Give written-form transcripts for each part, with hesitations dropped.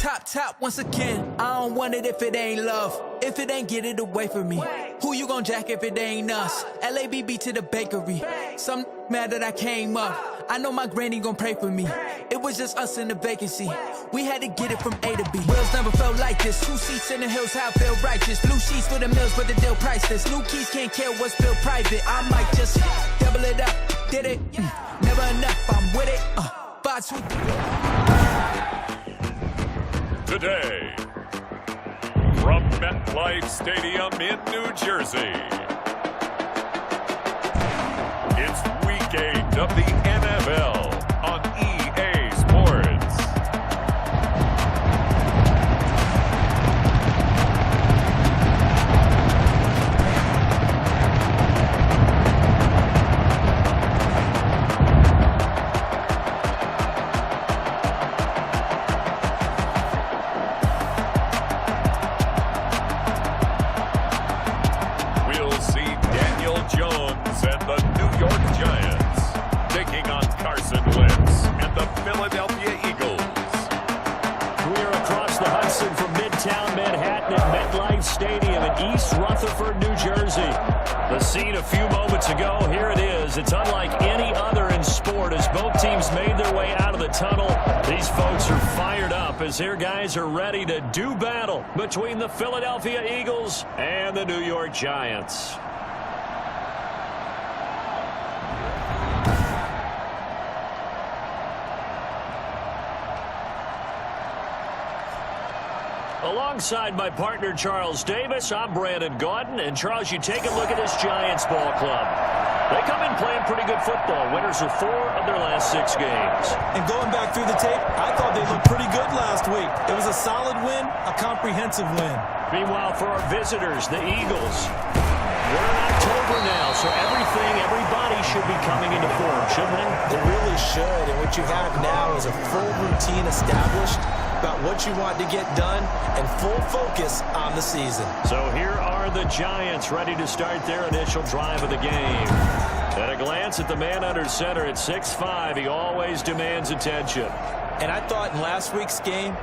top once again. I don't want it if it ain't love. If it ain't, get it away from me. Who you gon' jack if it ain't us? LABB to the bakery. Some mad that I came up. I know my granny gon' pray for me. It was just us in the vacancy. We had to get it from A to B. Wheels never felt like this. 2 seats in the hills, how I feel righteous. Blue sheets for the mills, but the deal priceless. New keys can't care what's still private. I might just double it up. Did it? Never enough, I'm with it. Today, from MetLife Stadium in New Jersey, it's Week 8 of the NFL on EA Sports. The scene a few moments ago, here it is. It's unlike any other in sport as both teams made their way out of the tunnel. These folks are fired up as their guys are ready to do battle between the Philadelphia Eagles and the New York Giants. Alongside my partner, Charles Davis, I'm Brandon Gaudin. And, Charles, you take a look at this Giants ball club. They come in playing pretty good football. Winners of 4 of their last 6 games. And going back through the tape, I thought they looked pretty good last week. It was a solid win, a comprehensive win. Meanwhile, for our visitors, the Eagles, we're in October now, so everybody should be coming into form, shouldn't they? They really should. And what you have now is a full routine established about what you want to get done and full focus on the season. So here are the Giants ready to start their initial drive of the game. At a glance at the man under center at 6'5", he always demands attention. And I thought in last week's game,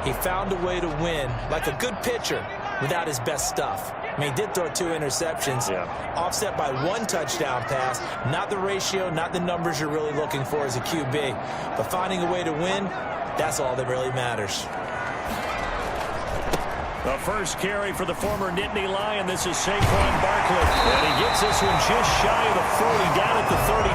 he found a way to win like a good pitcher without his best stuff. I mean, he did throw 2 interceptions, offset by 1 touchdown pass. Not the ratio, not the numbers you're really looking for as a QB. But finding a way to win, that's all that really matters. The first carry for the former Nittany Lion. This is Saquon Barkley. And he gets this one just shy of the 40, down at the 39.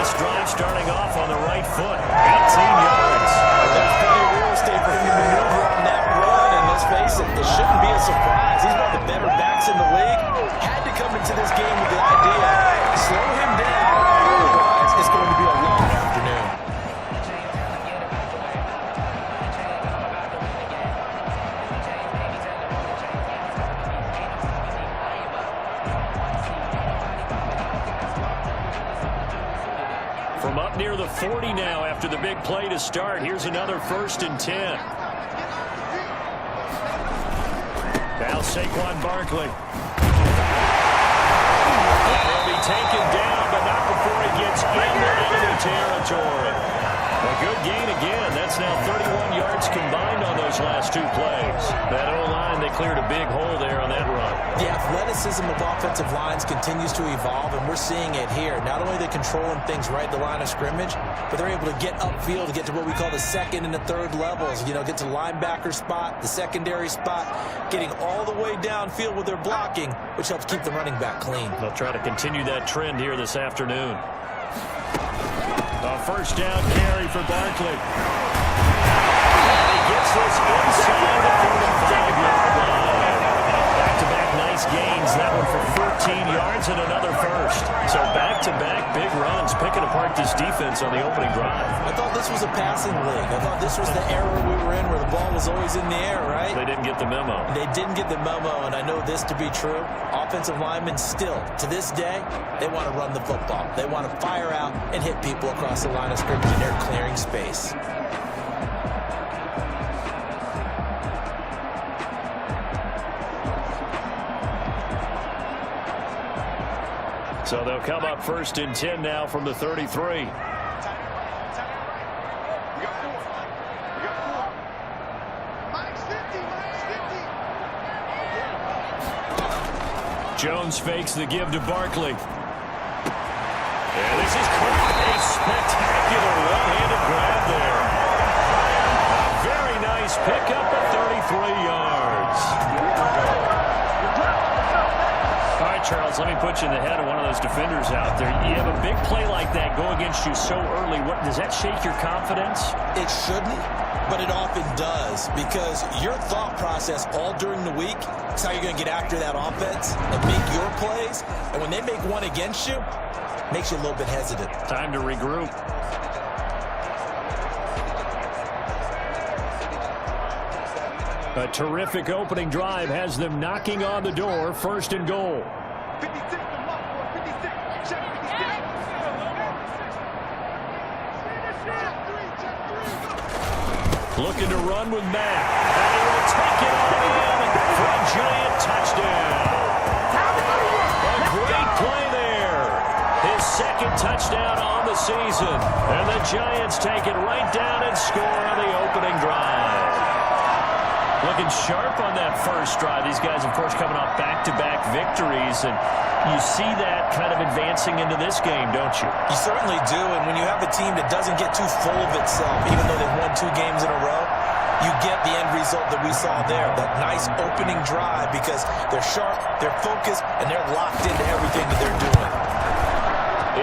This drive starting off on the right foot. 18 yards. There's plenty of real estate for him to maneuver on that run. And let's face it, it shouldn't be a surprise. He's one of the better backs in the league. Had to come into this game with the idea, slow him down. Otherwise, it's going to be a long afternoon. From up near the 40 now after the big play to start. Here's another 1st and 10. Now Saquon Barkley. And he'll be taken down, but not before he gets into enemy territory. A good gain again. That's now 31 yards combined on those last 2 plays. That O-line, they cleared a big hole there on that run. The athleticism of offensive lines continues to evolve, and we're seeing it here. Not only are they controlling things right at the line of scrimmage, but they're able to get upfield to get to what we call the 2nd and the 3rd levels. You know, get to linebacker spot, the secondary spot, getting all the way downfield with their blocking, which helps keep the running back clean. They'll try to continue that trend here this afternoon. A first down carry for Barkley. And he gets this inside the 45-yard line. Back-to-back nice gains. That one for 14 yards and another first. So back-to-back big runs, picking apart this defense on the opening drive. I thought this was a passing league. I thought this was the era we were in where the ball was always in the air, right? They didn't get the memo. They didn't get the memo, and I know this to be true. Offensive linemen still, to this day, they want to run the football. They want to fire out and hit people across the line of scrimmage, and they're clearing space. So they'll come up 1st and 10 now from the 33. Jones fakes the give to Barkley. And this is a spectacular one-handed grab there. A very nice pickup of 33 yards. All right, Charles, let me put you in the head of one of those defenders out there. You have a big play like that go against you so early. What does that shake your confidence? It shouldn't, but it often does, because your thought process all during the week is how you're going to get after that offense and make your plays. And when they make one against you, it makes you a little bit hesitant. Time to regroup. A terrific opening drive has them knocking on the door. First and goal. 56 to Mark, 56. Check 56. Looking to run with Matt. And he will take it all in for a giant touchdown. A great play there. His second touchdown on the season. And the Giants take it right down and score on the opening drive. Looking sharp on that first drive. These guys, of course, coming off back-to-back victories. And you see that kind of advancing into this game, don't you? You certainly do. And when you have a team that doesn't get too full of itself, even though they've won 2 games in a row, you get the end result that we saw there. That nice opening drive, because they're sharp, they're focused, and they're locked into everything that they're doing.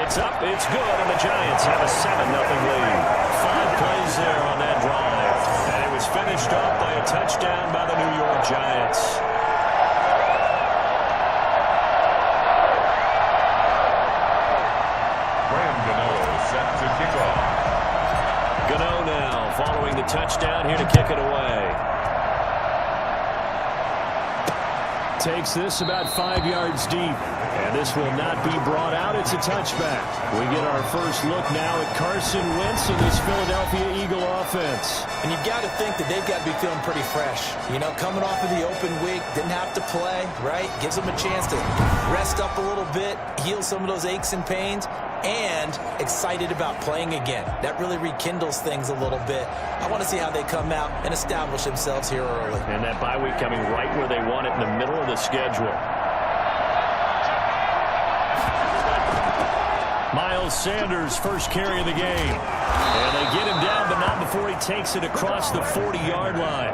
It's up, it's good, and the Giants have a 7-0 lead. 5 plays there on that drive. And it was finished off by a touchdown by the New York Giants. Set to kick off. Gano now following the touchdown here to kick it away. Takes this about 5 yards deep. And this will not be brought out. It's a touchback. We get our first look now at Carson Wentz and this Philadelphia Eagle offense. And you've got to think that they've got to be feeling pretty fresh. You know, coming off of the open week, didn't have to play, right? Gives them a chance to rest up a little bit, heal some of those aches and pains, and excited about playing again. That really rekindles things a little bit. I want to see how they come out and establish themselves here early. And that bye week coming right where they want it, in the middle of the schedule. Miles Sanders, first carry of the game. And they get him down, but not before he takes it across the 40-yard line.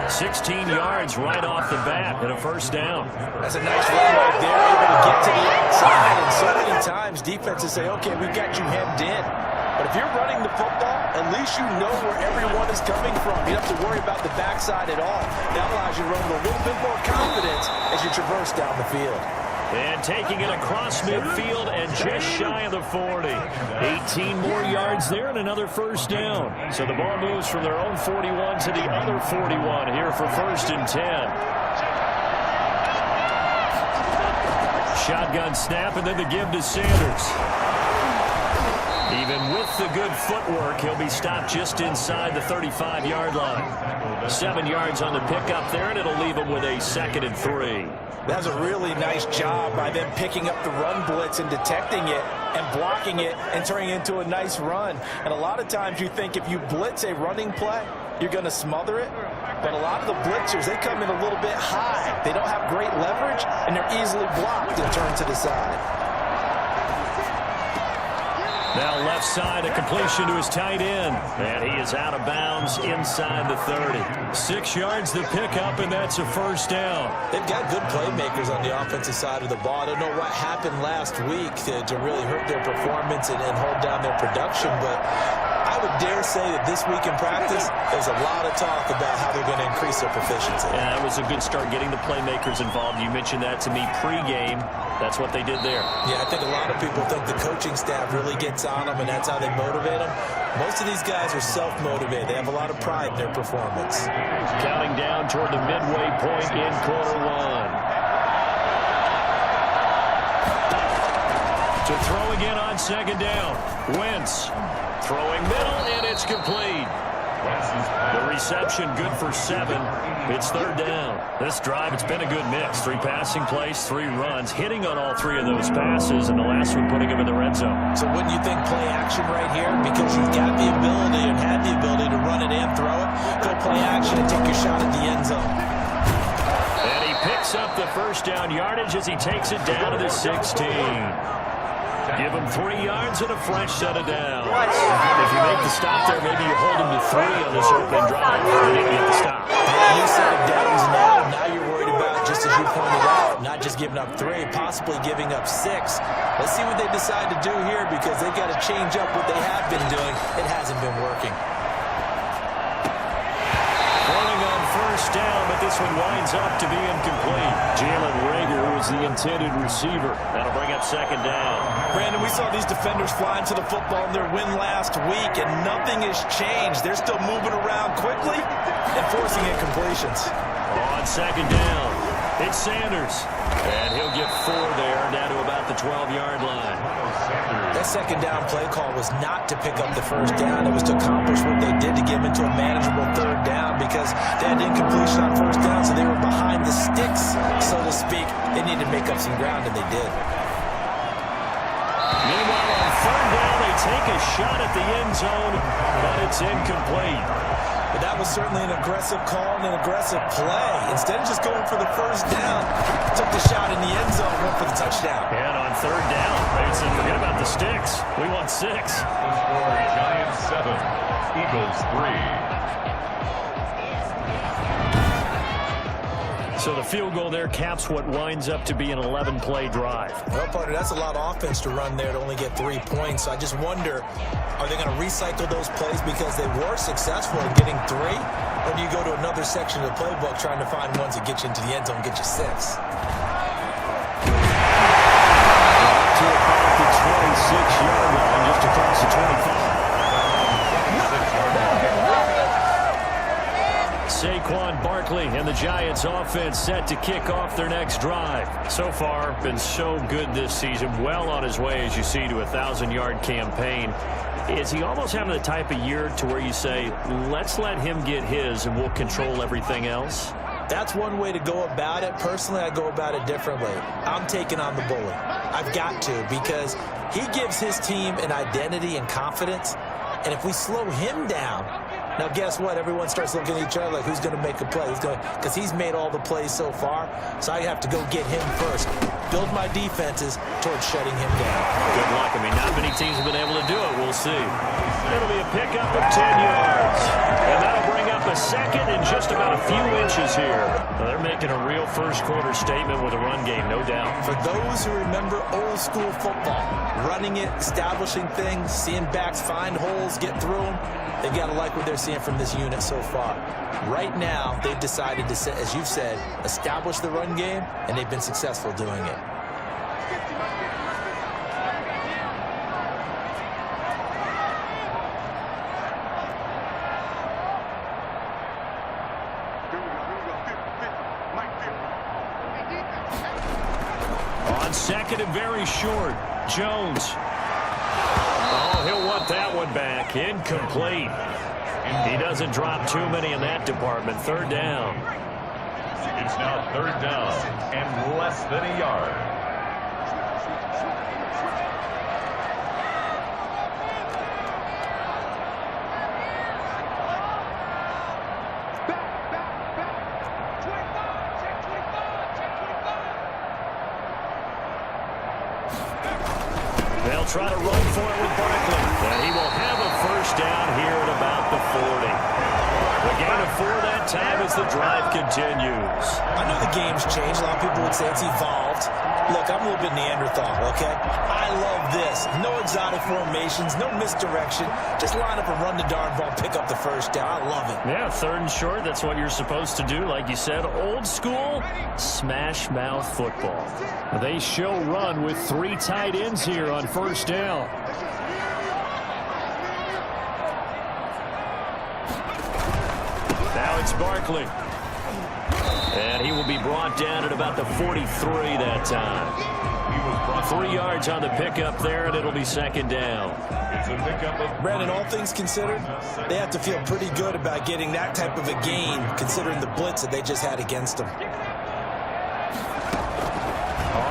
16 yards right off the bat and a first down. That's a nice run right there, able to get to the outside. And so many times defenses say, okay, we got you hemmed in. But if you're running the football, at least you know where everyone is coming from. You don't have to worry about the backside at all. That allows you to run with a little bit more confidence as you traverse down the field. And taking it across midfield and just shy of the 40. 18 more yards there and another first down. So the ball moves from their own 41 to the other 41 here for first and 10. Shotgun snap and then the give to Sanders. Even with the good footwork, he'll be stopped just inside the 35-yard line. 7 yards on the pickup there, and it'll leave him with a 2nd and 3. That was a really nice job by them picking up the run blitz and detecting it and blocking it and turning it into a nice run. And a lot of times you think if you blitz a running play, you're going to smother it. But a lot of the blitzers, they come in a little bit high. They don't have great leverage, and they're easily blocked and turned to the side. Now left side, a completion to his tight end. And he is out of bounds inside the 30. 6 yards the pickup, and that's a first down. They've got good playmakers on the offensive side of the ball. I don't know what happened last week to really hurt their performance and hold down their production, but I would dare say that this week in practice, there's a lot of talk about how they're going to increase their proficiency. Yeah, that was a good start, getting the playmakers involved. You mentioned that to me pregame. That's what they did there. Yeah, I think a lot of people think the coaching staff really gets on them, and that's how they motivate them. Most of these guys are self-motivated. They have a lot of pride in their performance. Counting down toward the midway point in quarter one. To throw again on second down. Wentz throwing middle, and it's complete. The reception good for 7. It's third down. This drive, it's been a good mix. 3 passing plays, 3 runs, hitting on all 3 of those passes, and the last one putting him in the red zone. So wouldn't you think play action right here? Because you've got the ability and had the ability to run it and throw it. Go play action and take your shot at the end zone. And he picks picks up the first down yardage as he takes it down to the 16. Give him 3 yards and a fresh set of downs. If you make the stop there, maybe you hold him to 3 on this opening drive. They didn't get the stop. You set of downs now you're worried about, just as you pointed out, not just giving up 3, possibly giving up 6. Let's see what they decide to do here, because they've got to change up what they have been doing. It hasn't been working. Running on first down, but this one winds up to be incomplete. Jalen Reagor was the intended receiver. That'll bring up second down. Brandon, we saw these defenders fly into the football in their win last week, and nothing has changed. They're still moving around quickly and forcing incompletions. On second down, it's Sanders. And he'll get 4 there, down to about the 12-yard line. That second down play call was not to pick up the first down. It was to accomplish what they did to get them into a manageable third down, because they had incompletion on first down, so they were behind the sticks, so to speak. They needed to make up some ground, and they did. Meanwhile, on third down, they take a shot at the end zone, but it's incomplete. But that was certainly an aggressive call and an aggressive play. Instead of just going for the first down, took the shot in the end zone, went for the touchdown. And on third down, they said, forget about the sticks. We want 6. Giants 7, Eagles 3. So the field goal there caps what winds up to be an 11-play drive. Well, partner, that's a lot of offense to run there to only get 3 points. So I just wonder, are they going to recycle those plays because they were successful in getting 3? Or do you go to another section of the playbook trying to find ones that get you into the end zone and get you 6? To about the 26-yard line, just across the 25. Saquon Barkley and the Giants offense set to kick off their next drive. So far, been so good this season. Well on his way, as you see, to a 1,000-yard campaign. Is he almost having the type of year to where you say, let's let him get his and we'll control everything else? That's one way to go about it. Personally, I go about it differently. I'm taking on the bully. I've got to, because he gives his team an identity and confidence. And if we slow him down, now guess what? Everyone starts looking at each other like, who's going to make a play? Because he's made all the plays so far. So I have to go get him first. Build my defenses towards shutting him down. Good luck. I mean, not many teams have been able to do it. We'll see. It'll be a pickup of 10 yards. And that'll bring up a second and just about a few inches here. Now, they're making a real first-quarter statement with a run game, no doubt. For those who remember old-school football, running it, establishing things, seeing backs find holes, get through them, they've got to like what they're seeing from this unit so far. Right now, they've decided to, as you've said, establish the run game, and they've been successful doing it. On second and very short, Jones. Oh, he'll want that one back. Incomplete. He doesn't drop too many in that department. Third down. It's now third down and less than a yard. They'll try to run for it with Barkley. And he will have a first down here at about the 40. The gain of 4 that time as the drive continues. I know the game's changed. A lot of people would say it's evolved. Look, I'm a little bit Neanderthal, okay? I love this. No exotic formations, no misdirection. Just line up and run the darn ball, pick up the first down. I love it. Yeah, third and short, that's what you're supposed to do. Like you said, old school, smash mouth football. They show run with 3 tight ends here on first down. Now it's Barkley. And he will be brought down at about the 43 that time. 3 yards on the pickup there, and it'll be second down. Brandon, all things considered, they have to feel pretty good about getting that type of a gain, considering the blitz that they just had against them.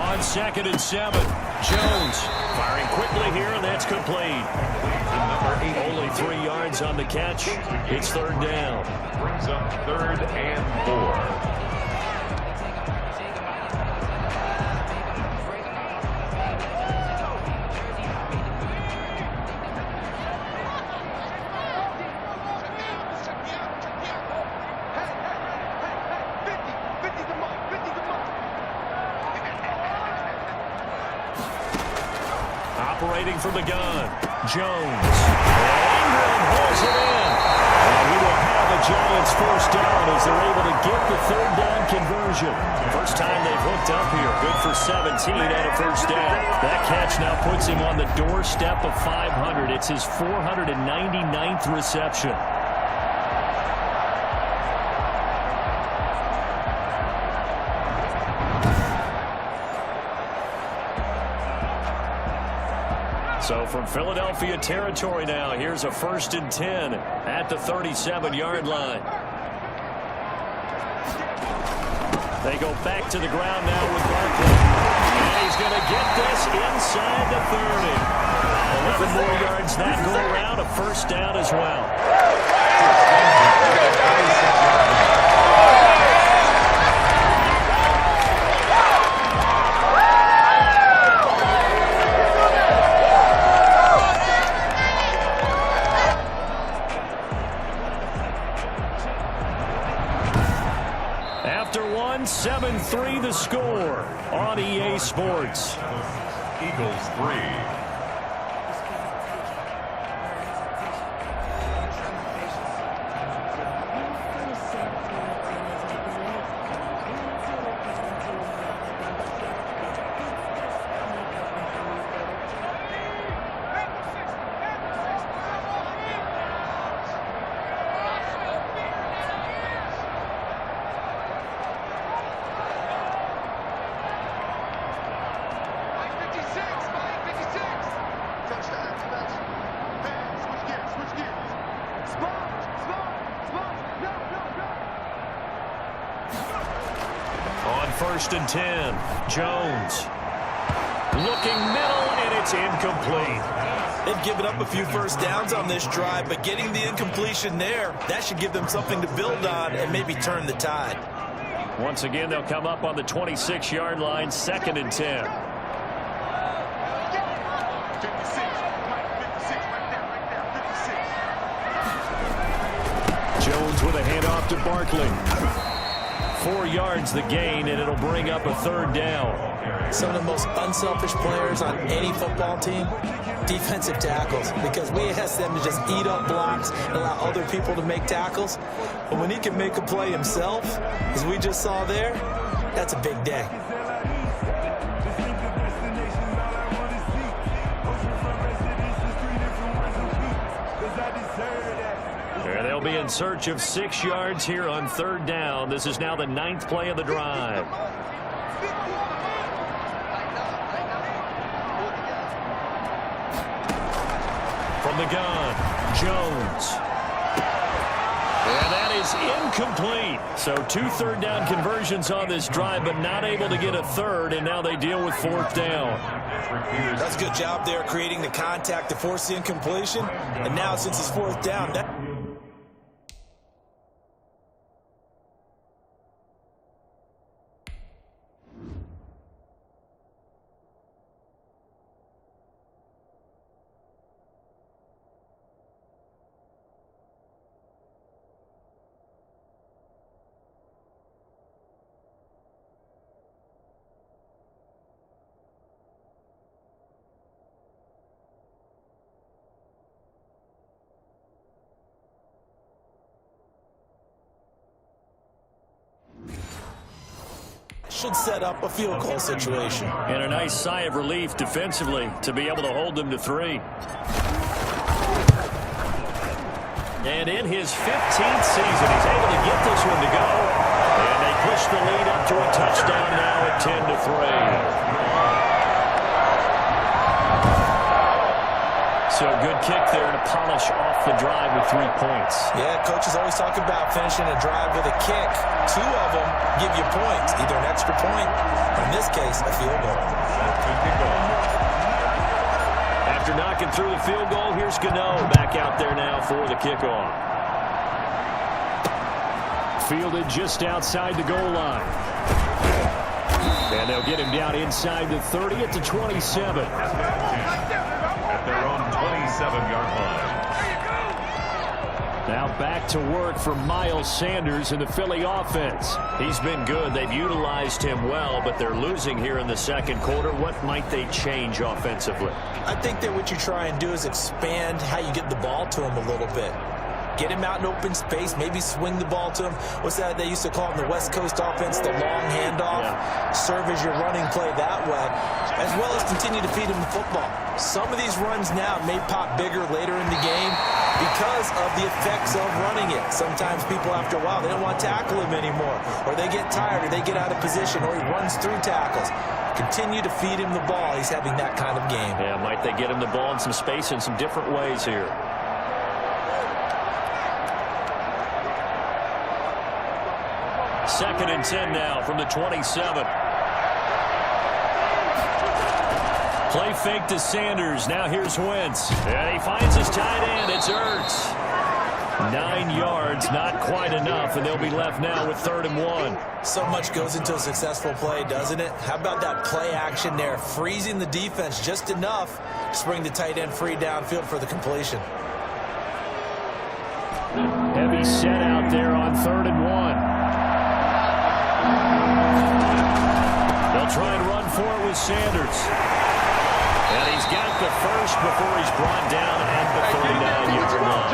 On second and 7, Jones firing quickly here, and that's complete. Only 3 yards on the catch. It's third down. Brings up third and 4. Operating from the gun, Jones. Ingram holds it in. And we will have a Giants first down as they're able to get the third down conversion. First time they've hooked up here. Good for 17 and a first down. That catch now puts him on the doorstep of 500. It's his 499th reception. So from Philadelphia territory now, here's a 1st and 10 at the 37-yard line. They go back to the ground now with Barkley. And he's going to get this inside the 30. 11 more yards that go around, a first down as well. After 7-3 the score on EA Sports. Eagles 3. On 1st and 10, Jones. Looking middle, and it's incomplete. They've given up a few first downs on this drive, but getting the incompletion there, that should give them something to build on and maybe turn the tide. Once again, they'll come up on the 26-yard line, 2nd and 10. 56, right there, 56. Jones with a handoff to Barkley. 4 yards the gain, and it'll bring up a 3rd down. Some of the most unselfish players on any football team, defensive tackles, because we ask them to just eat up blocks and allow other people to make tackles. But when he can make a play himself, as we just saw there, that's a big day. They'll be in search of 6 yards here on 3rd down. This is now the 9th play of the drive. From the gun, Jones. And that is incomplete. So 2 3rd down conversions on this drive, but not able to get a 3rd, and now they deal with 4th down. That's a good job there creating the contact to force the incompletion. And now since it's 4th down, should set up a field goal situation. And a nice sigh of relief defensively to be able to hold them to 3. And in his 15th season, he's able to get this one to go. And they push the lead up to a touchdown now at 10-3. So a good kick there to polish off the drive with 3 points. Yeah, coaches always talk about finishing a drive with a kick. 2 of them give you points, either an extra point, or in this case, a field goal. After knocking through the field goal, here's Gano back out there now for the kickoff. Fielded just outside the goal line. And they'll get him down inside the 30 at the 27. At their own 27-yard line. Now back to work for Miles Sanders in the Philly offense. He's been good. They've utilized him well, but they're losing here in the second quarter. What might they change offensively? I think that what you try and do is expand how you get the ball to him a little bit. Get him out in open space, maybe swing the ball to him. What's that they used to call in the West Coast offense, the long handoff? Yeah. Serve as your running play that way, as well as continue to feed him the football. Some of these runs now may pop bigger later in the game because of the effects of running it. Sometimes people, after a while, they don't want to tackle him anymore, or they get tired, or they get out of position, or he runs through tackles. Continue to feed him the ball. He's having that kind of game. Yeah, might they get him the ball in some space in some different ways here. Second and 10 now from the 27. Play fake to Sanders. Now here's Wentz. And he finds his tight end. It's Ertz. 9 yards, not quite enough, and they'll be left now with 3rd and 1. So much goes into a successful play, doesn't it? How about that play action there, freezing the defense just enough to bring the tight end free downfield for the completion. Heavy set out there on 3rd and 1. They'll try and run for it with Sanders. And he's got the first before he's brought down at the 39-yard line.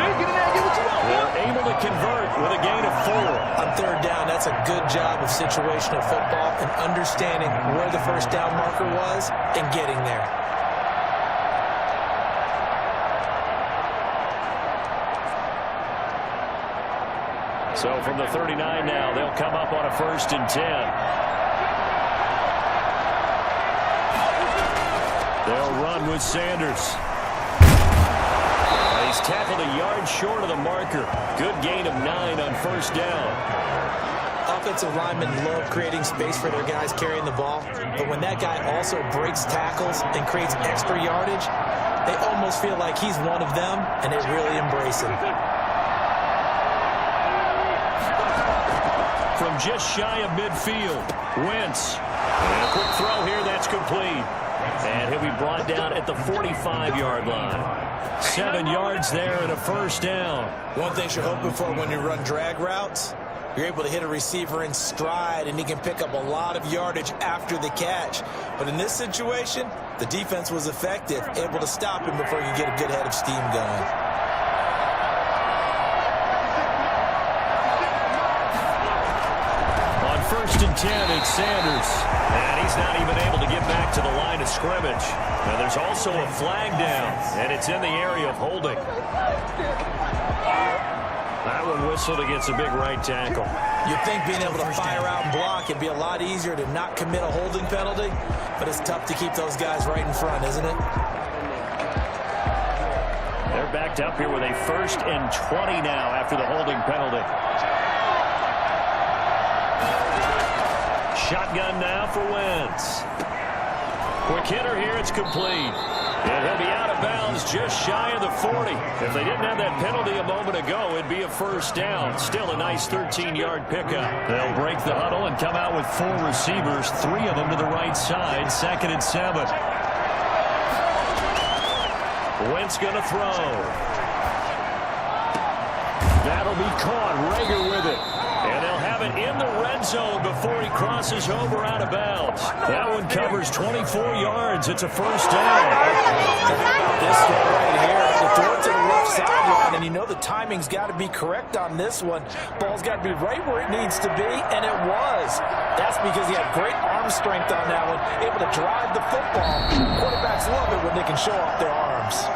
They're able to convert with a gain of 4. On 3rd down, that's a good job of situational football and understanding where the first down marker was and getting there. So from the 39 now, they'll come up on a 1st and 10. They'll run with Sanders. He's tackled a yard short of the marker. Good gain of 9 on 1st down. Offensive linemen love creating space for their guys carrying the ball, but when that guy also breaks tackles and creates extra yardage, they almost feel like he's one of them, and they really embrace him. From just shy of midfield, Wentz. And a quick throw here, that's complete. And he'll be brought down at the 45-yard line. 7 yards there and a 1st down. One thing you're hoping for when you run drag routes, you're able to hit a receiver in stride, and he can pick up a lot of yardage after the catch. But in this situation, the defense was effective, able to stop him before you get a good head of steam going. On 1st and 10, it's Sanders. And he's not even able to get back to the line of scrimmage. Now there's also a flag down, and it's in the area of holding. That one whistled against a big right tackle. You'd think being able to fire out and block it'd be a lot easier to not commit a holding penalty, but it's tough to keep those guys right in front, isn't it? They're backed up here with a 1st and 20 now after the holding penalty. Shotgun now for Wentz. Quick hitter here, it's complete. And he'll be out of bounds just shy of the 40. If they didn't have that penalty a moment ago, it'd be a 1st down. Still a nice 13-yard pickup. They'll break the huddle and come out with 4 receivers, 3 of them to the right side. 2nd and 7. Wentz going to throw. That'll be caught. Rager with it. And they'll have it in the red zone before he crosses over out of bounds. That one covers 24 yards. It's a 1st down. This one right here, the throw to the left sideline, and you know the timing's got to be correct on this one. Ball's got to be right where it needs to be, and it was. That's because he had great arm strength on that one, able to drive the football. Quarterbacks love it when they can show off their arms.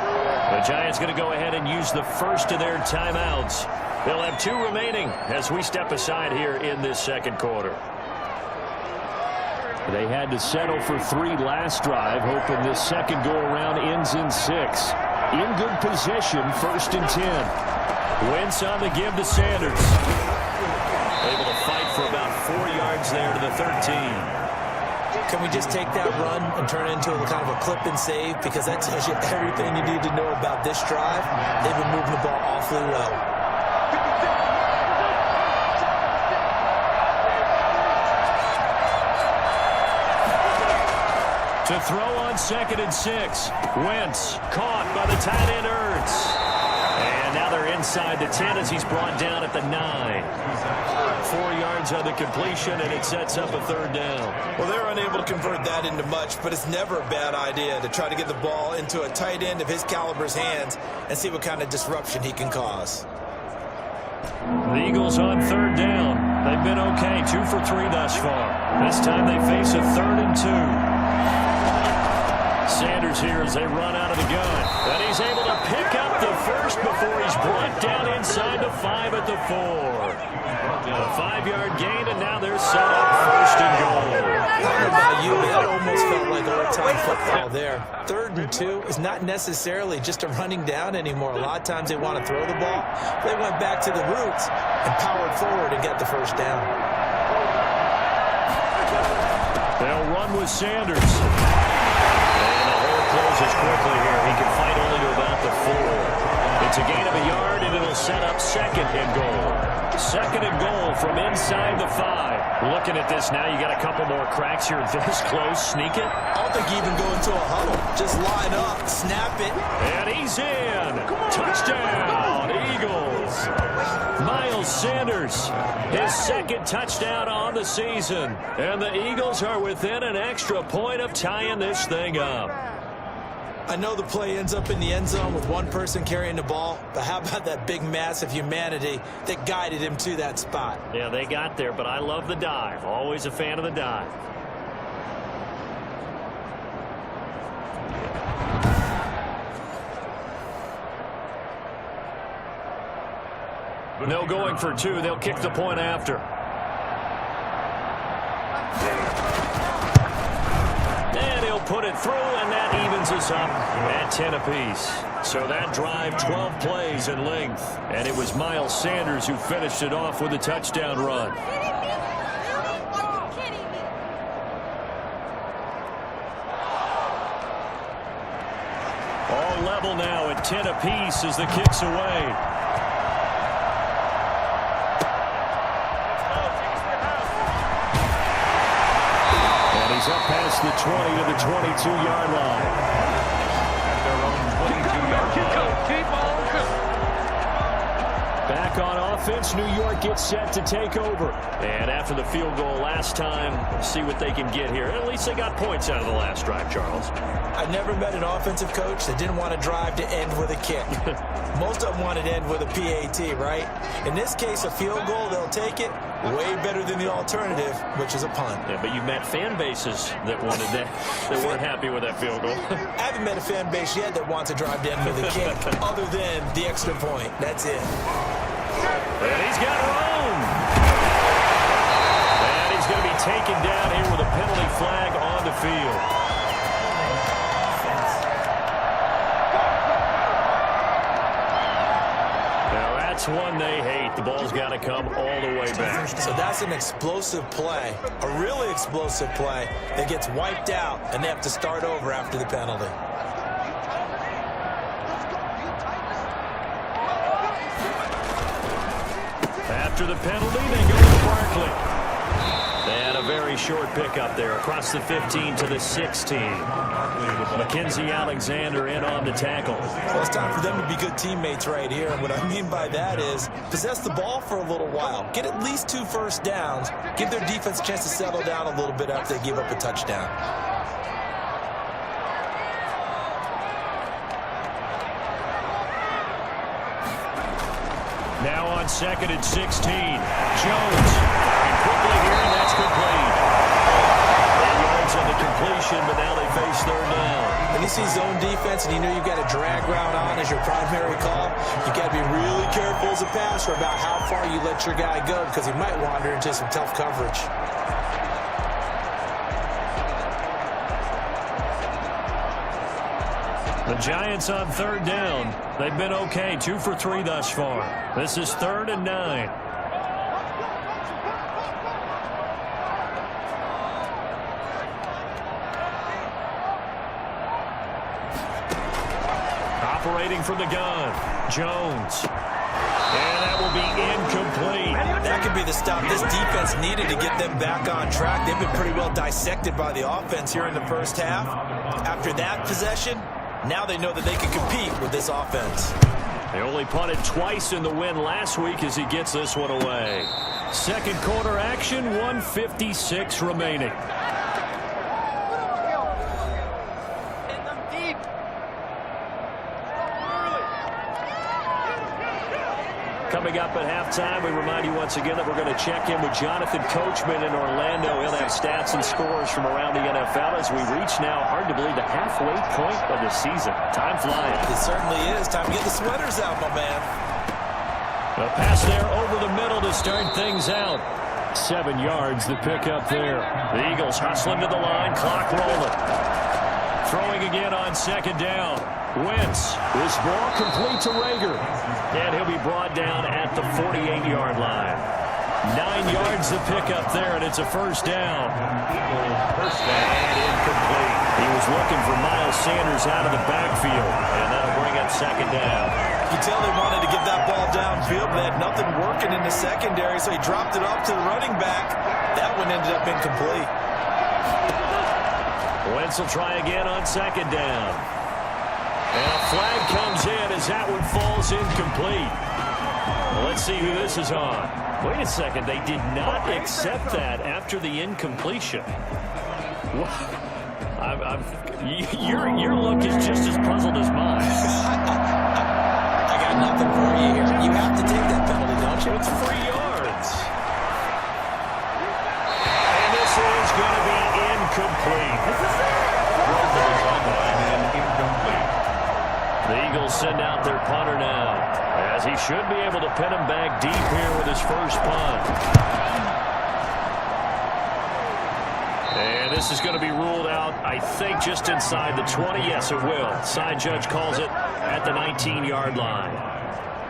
The Giants going to go ahead and use the first of their timeouts. They'll have 2 remaining as we step aside here in this second quarter. They had to settle for 3 last drive, hoping this second go-around ends in 6. In good position, 1st and 10. Wentz on the give to Sanders. Able to fight for about 4 yards there to the 13. Can we just take that run and turn it into a kind of a clip and save? Because that tells you everything you need to know about this drive. They've been moving the ball awfully well. To throw on 2nd and 6. Wentz caught by the tight end Ertz. And now they're inside. inside the 10 as he's brought down at the 9. 4 yards on the completion, and it sets up a third down. Well, they're unable to convert that into much, but it's never a bad idea to try to get the ball into a tight end of his caliber's hands and see what kind of disruption he can cause. The Eagles on third down. They've been okay, 2 for 3 thus far. This time they face a 3rd and 2. Sanders here as they run out of the gun. And he's able to pick up the first before he's brought down inside the 5 at the 4. A 5-yard gain, and now they're set up 1st and goal. I don't know about you, but that almost felt like overtime football there. 3rd and 2 is not necessarily just a running down anymore. A lot of times they want to throw the ball. They went back to the roots and powered forward and get the first down. They'll run with Sanders. Closes quickly here. He can fight only to about the 4. It's a gain of a yard, and it'll set up 2nd and goal. 2nd and goal from inside the 5. Looking at this now, you got a couple more cracks here. This close, sneak it. I don't think you even go into a huddle. Just line up, snap it. And he's in. Touchdown, Eagles. Miles Sanders, his 2nd touchdown on the season. And the Eagles are within an extra point of tying this thing up. I know the play ends up in the end zone with one person carrying the ball, but how about that big mass of humanity that guided him to that spot? Yeah, they got there, but I love the dive. Always a fan of the dive. No going for 2. They'll kick the point after. And he'll put it through, and that evens us up at 10 apiece. So that drive, 12 plays in length. And it was Miles Sanders who finished it off with a touchdown run. All level now at 10 apiece as the kick's away. He's up past the 20 to the 22-yard line. At their own 22-yard line. Keep on cooking. Back on offense, New York gets set to take over. And after the field goal last time, see what they can get here. At least they got points out of the last drive, Charles. I never met an offensive coach that didn't want to drive to end with a kick. Most of them wanted to end with a PAT, right? In this case, a field goal, they'll take it. Way better than the alternative, which is a punt. Yeah, but you've met fan bases that wanted that, that weren't happy with that field goal. I haven't met a fan base yet that wants to drive to end with a kick, other than the extra point. That's it. And he's got room. And he's going to be taken down here with a penalty flag on the field. That's one they hate. The ball's got to come all the way back. So that's an explosive play, a really explosive play that gets wiped out, and they have to start over after the penalty. After the penalty, they go to Barkley. And a very short pickup there across the 15 to the 16. Mackenzie Alexander in on the tackle. Well, it's time for them to be good teammates right here. And what I mean by that is possess the ball for a little while. Get at least 2 first downs. Give their defense a chance to settle down a little bit after they give up a touchdown. Now on 2nd and 16. Jones. And quickly here, and that's complete. 8 yards on the completion, but now they face 3rd down. When you see zone defense and you know you've got a drag route on as your primary call, you got to be really careful as a passer about how far you let your guy go because he might wander into some tough coverage. The Giants on 3rd down. They've been okay, 2 for 3 thus far. This is 3rd and 9. Operating from the gun, Jones. And that will be incomplete. That could be the stop this defense needed to get them back on track. They've been pretty well dissected by the offense here in the first half. After that possession, now they know that they can compete with this offense. They only punted twice in the win last week as he gets this one away. Second quarter action, 1:56 remaining. Coming up at halftime, we remind you once again that we're going to check in with Jonathan Coachman in Orlando. He'll have stats and scores from around the NFL as we reach now, hard to believe, the halfway point of the season. Time flying. It certainly is. Time to get the sweaters out, my man. A pass there over the middle to start things out. 7 yards, the pickup there. The Eagles hustling to the line, clock rolling. Throwing again on second down. Wentz, this ball complete to Rager. And he'll be brought down at the 48-yard line. 9 yards the pickup there, and it's a first down. First down and incomplete. He was looking for Miles Sanders out of the backfield, and that'll bring up second down. You can tell they wanted to get that ball downfield, but they had nothing working in the secondary, so he dropped it off to the running back. That one ended up incomplete. Wentz will try again on second down. And a flag comes in as that one falls incomplete. Well, let's see who this is on. Wait a second, they did not accept that after the incompletion. Your look is just as puzzled as mine. I got nothing for you here. You have to take that penalty, don't you? It's 3 yards. And this is going to be incomplete. The Eagles send out their punter now, as he should be able to pin him back deep here with his first punt. And this is going to be ruled out, I think, just inside the 20. Yes, it will. Side judge calls it at the 19-yard line.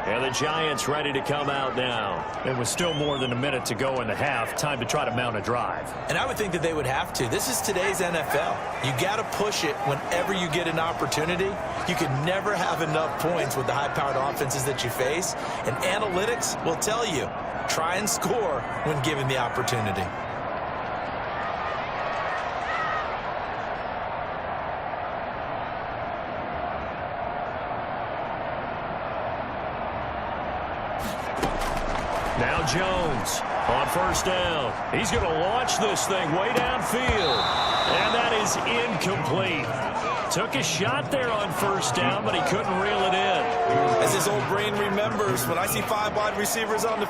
And the Giants ready to come out now. It was still more than a minute to go in the half. Time to try to mount a drive. And I would think that they would have to. This is today's NFL. You got to push it whenever you get an opportunity. You can never have enough points with the high-powered offenses that you face. And analytics will tell you, try and score when given the opportunity. Now Jones on first down. He's going to launch this thing way downfield. And that is incomplete. Took a shot there on first down, but he couldn't reel it in. As his old brain remembers, when I see 5 wide receivers on the...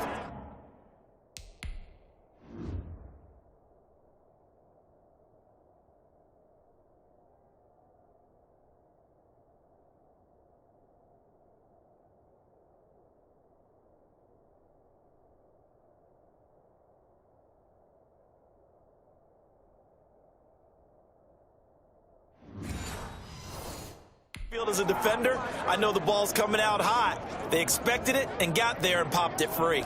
as a defender, I know the ball's coming out hot. They expected it and got there and popped it free.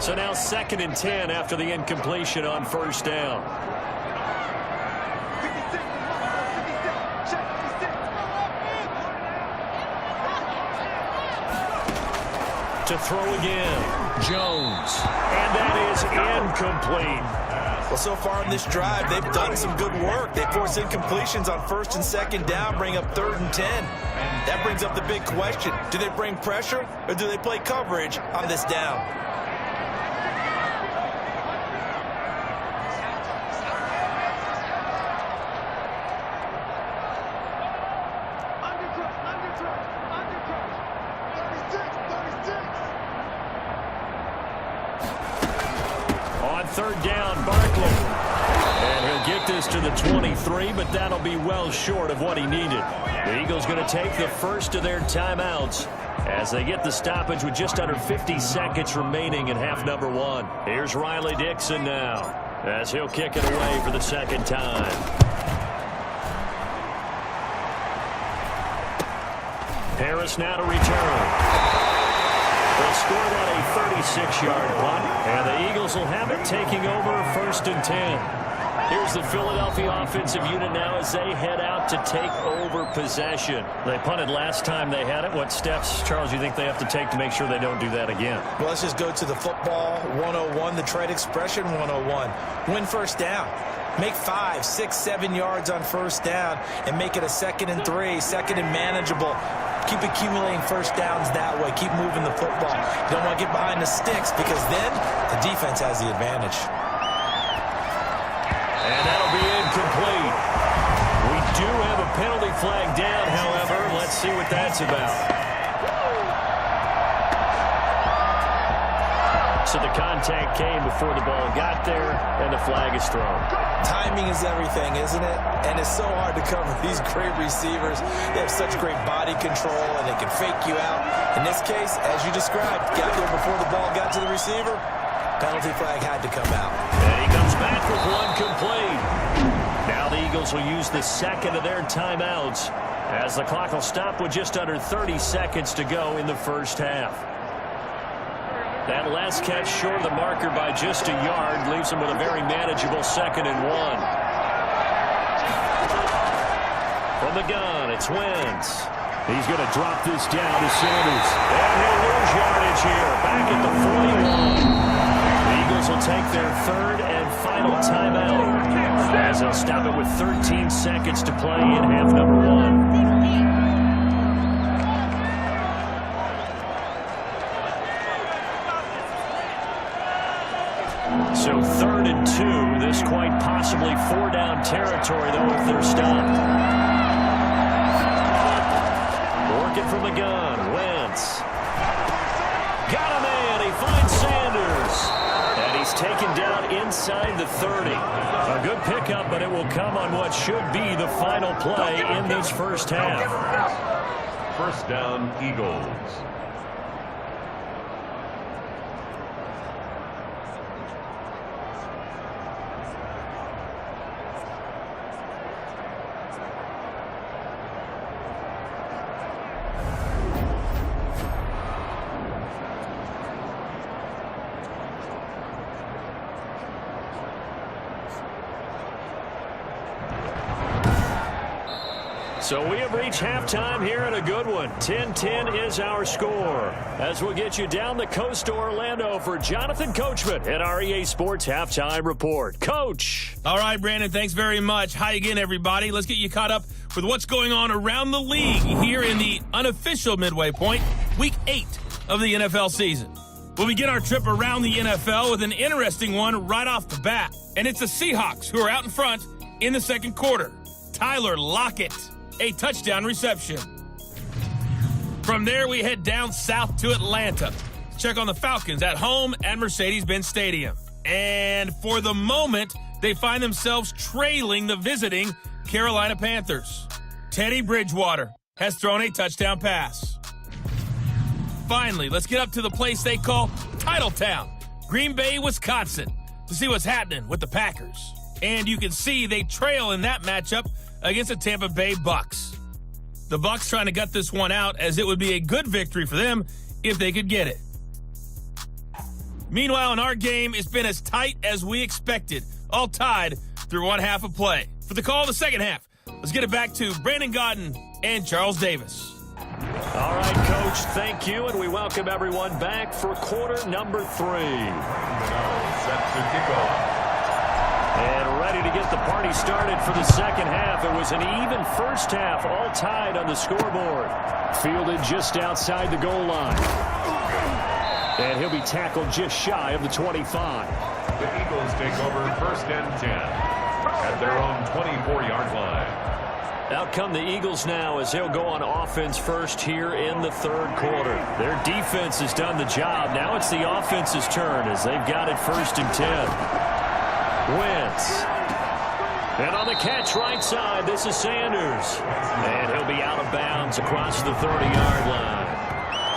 So now 2nd and 10 after the incompletion on first down. 56, check 56. To throw again, Jones. And that is incomplete. Well, so far in this drive, they've done some good work. They force incompletions on 1st and 2nd down, bring up 3rd and 10. That brings up the big question. Do they bring pressure or do they play coverage on this down? On 3rd down, Barkley. And he'll get this to the 23, but that'll be well short of what he needed. The Eagles going to take the first of their timeouts as they get the stoppage with just under 50 seconds remaining in half number 1. Here's Riley Dixon now as he'll kick it away for the 2nd time. Harris now to return. They'll score that a 36-yard punt, and the Eagles will have it taking over 1st and 10. Here's the Philadelphia offensive unit now as they head out to take over possession. They punted last time they had it. What steps, Charles, you think they have to take to make sure they don't do that again? Well, let's just go to the football 101, the trade expression 101. Win first down. Make 5, 6, 7 yards on first down and make it a 2nd and 3, 2nd and manageable. Keep accumulating first downs that way. Keep moving the football. You don't want to get behind the sticks because then the defense has the advantage. And that'll be incomplete. We do have a penalty flag down, however. Let's see what that's about. So the contact came before the ball got there, and the flag is thrown. Timing is everything, isn't it? And it's so hard to cover these great receivers. They have such great body control, and they can fake you out. In this case, as you described, got there before the ball got to the receiver. Penalty flag had to come out. And he comes back with one complete. Now the Eagles will use the second of their timeouts as the clock will stop with just under 30 seconds to go in the first half. That last catch short of the marker by just a yard leaves him with a very manageable 2nd and 1. From the gun, it's Wentz. He's going to drop this down to Sanders. And he'll lose yardage here, back at the 41. The Eagles will take their 3rd and final timeout as they'll stop it with 13 seconds to play in half number 1. So 3rd and 2. This quite possibly 4-down territory, though, if they're stopped. Working from the gun. Wentz. Got a man. He finds Sanders. And he's taken down inside the 30. A good pickup, but it will come on what should be the final play in this first half. First down, Eagles. So we have reached halftime here in a good one. 10-10 is our score. As we'll get you down the coast to Orlando for Jonathan Coachman at our EA Sports Halftime Report. Coach. All right, Brandon, thanks very much. Hi again, everybody. Let's get you caught up with what's going on around the league here in the unofficial midway point, Week 8 of the NFL season. We'll begin our trip around the NFL with an interesting one right off the bat. And it's the Seahawks who are out in front in the second quarter. Tyler Lockett, a touchdown reception. From there, we head down south to Atlanta. Check on the Falcons at home at Mercedes-Benz Stadium. And for the moment, they find themselves trailing the visiting Carolina Panthers. Teddy Bridgewater has thrown a touchdown pass. Finally, let's get up to the place they call Titletown, Green Bay, Wisconsin, to see what's happening with the Packers. And you can see they trail in that matchup against the Tampa Bay Bucks. The Bucks trying to gut this one out, as it would be a good victory for them if they could get it. Meanwhile, in our game, it's been as tight as we expected, all tied through one half of play. For the call of the second half, let's get it back to Brandon Gaudin and Charles Davis. All right, Coach, thank you, and we welcome everyone back for quarter number 3. Set to kick off. And ready to get the party started for the second half. It was an even first half, all tied on the scoreboard. Fielded just outside the goal line. And he'll be tackled just shy of the 25. The Eagles take over 1st and 10 at their own 24-yard line. Out come the Eagles now as they'll go on offense first here in the third quarter. Their defense has done the job. Now it's the offense's turn as they've got it 1st and 10. Wentz. And on the catch right side, this is Sanders. And he'll be out of bounds across the 30-yard line.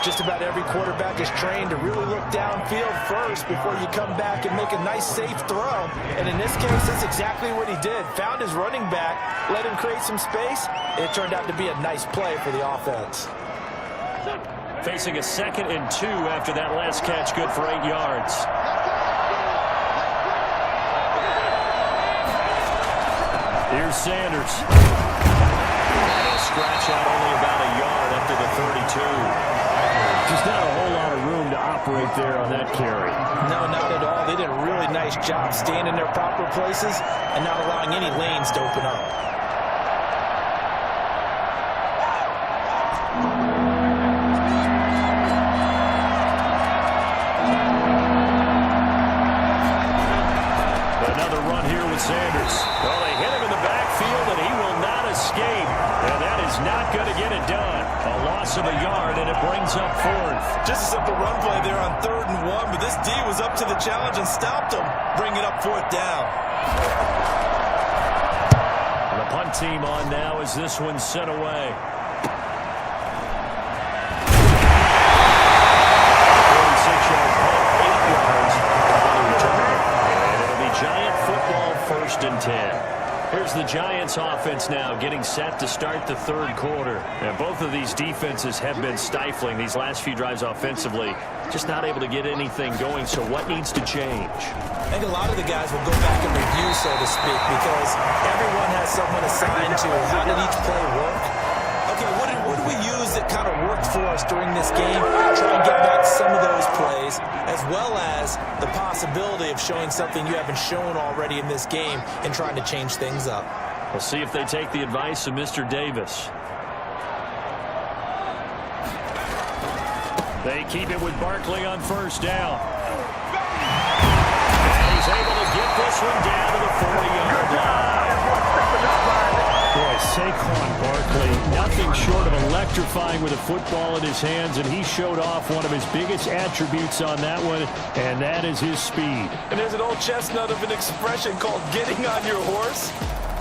Just about every quarterback is trained to really look downfield first before you come back and make a nice, safe throw. And in this case, that's exactly what he did. Found his running back, let him create some space, and it turned out to be a nice play for the offense. Facing a 2nd and 2 after that last catch, good for 8 yards. Here's Sanders. And he'll scratch out only about a yard up to the 32. Just not a whole lot of room to operate there on that carry. No, not at all. They did a really nice job staying in their proper places and not allowing any lanes to open up. Another run here with Sanders. Well, they hit him in the backfield, and he will not escape. And that is not going to get it done. A loss of a yard, and it brings up fourth. Just a simple run play there on 3rd and 1, but this D was up to the challenge and stopped him, bringing up 4th down. And the punt team on now as this one's sent away. 46-yard punt, 8 yards. And it'll be Giant football, 1st and 10. Here's the Giants offense now getting set to start the 3rd quarter. And both of these defenses have been stifling these last few drives offensively. Just not able to get anything going, so what needs to change? I think a lot of the guys will go back and review, so to speak, because everyone has someone assigned to how did each play work. Okay, what did we use that kind of worked for us during this game? Try and get back some of those plays, as well as the possibility of showing something you haven't shown already in this game and trying to change things up. We'll see if they take the advice of Mr. Davis. They keep it with Barkley on 1st down. And he's able to get this one down to the 40-yard line. Boy, Saquon Barkley, nothing short of electrifying with a football in his hands, and he showed off one of his biggest attributes on that one, and that is his speed. And there's an old chestnut of an expression called getting on your horse.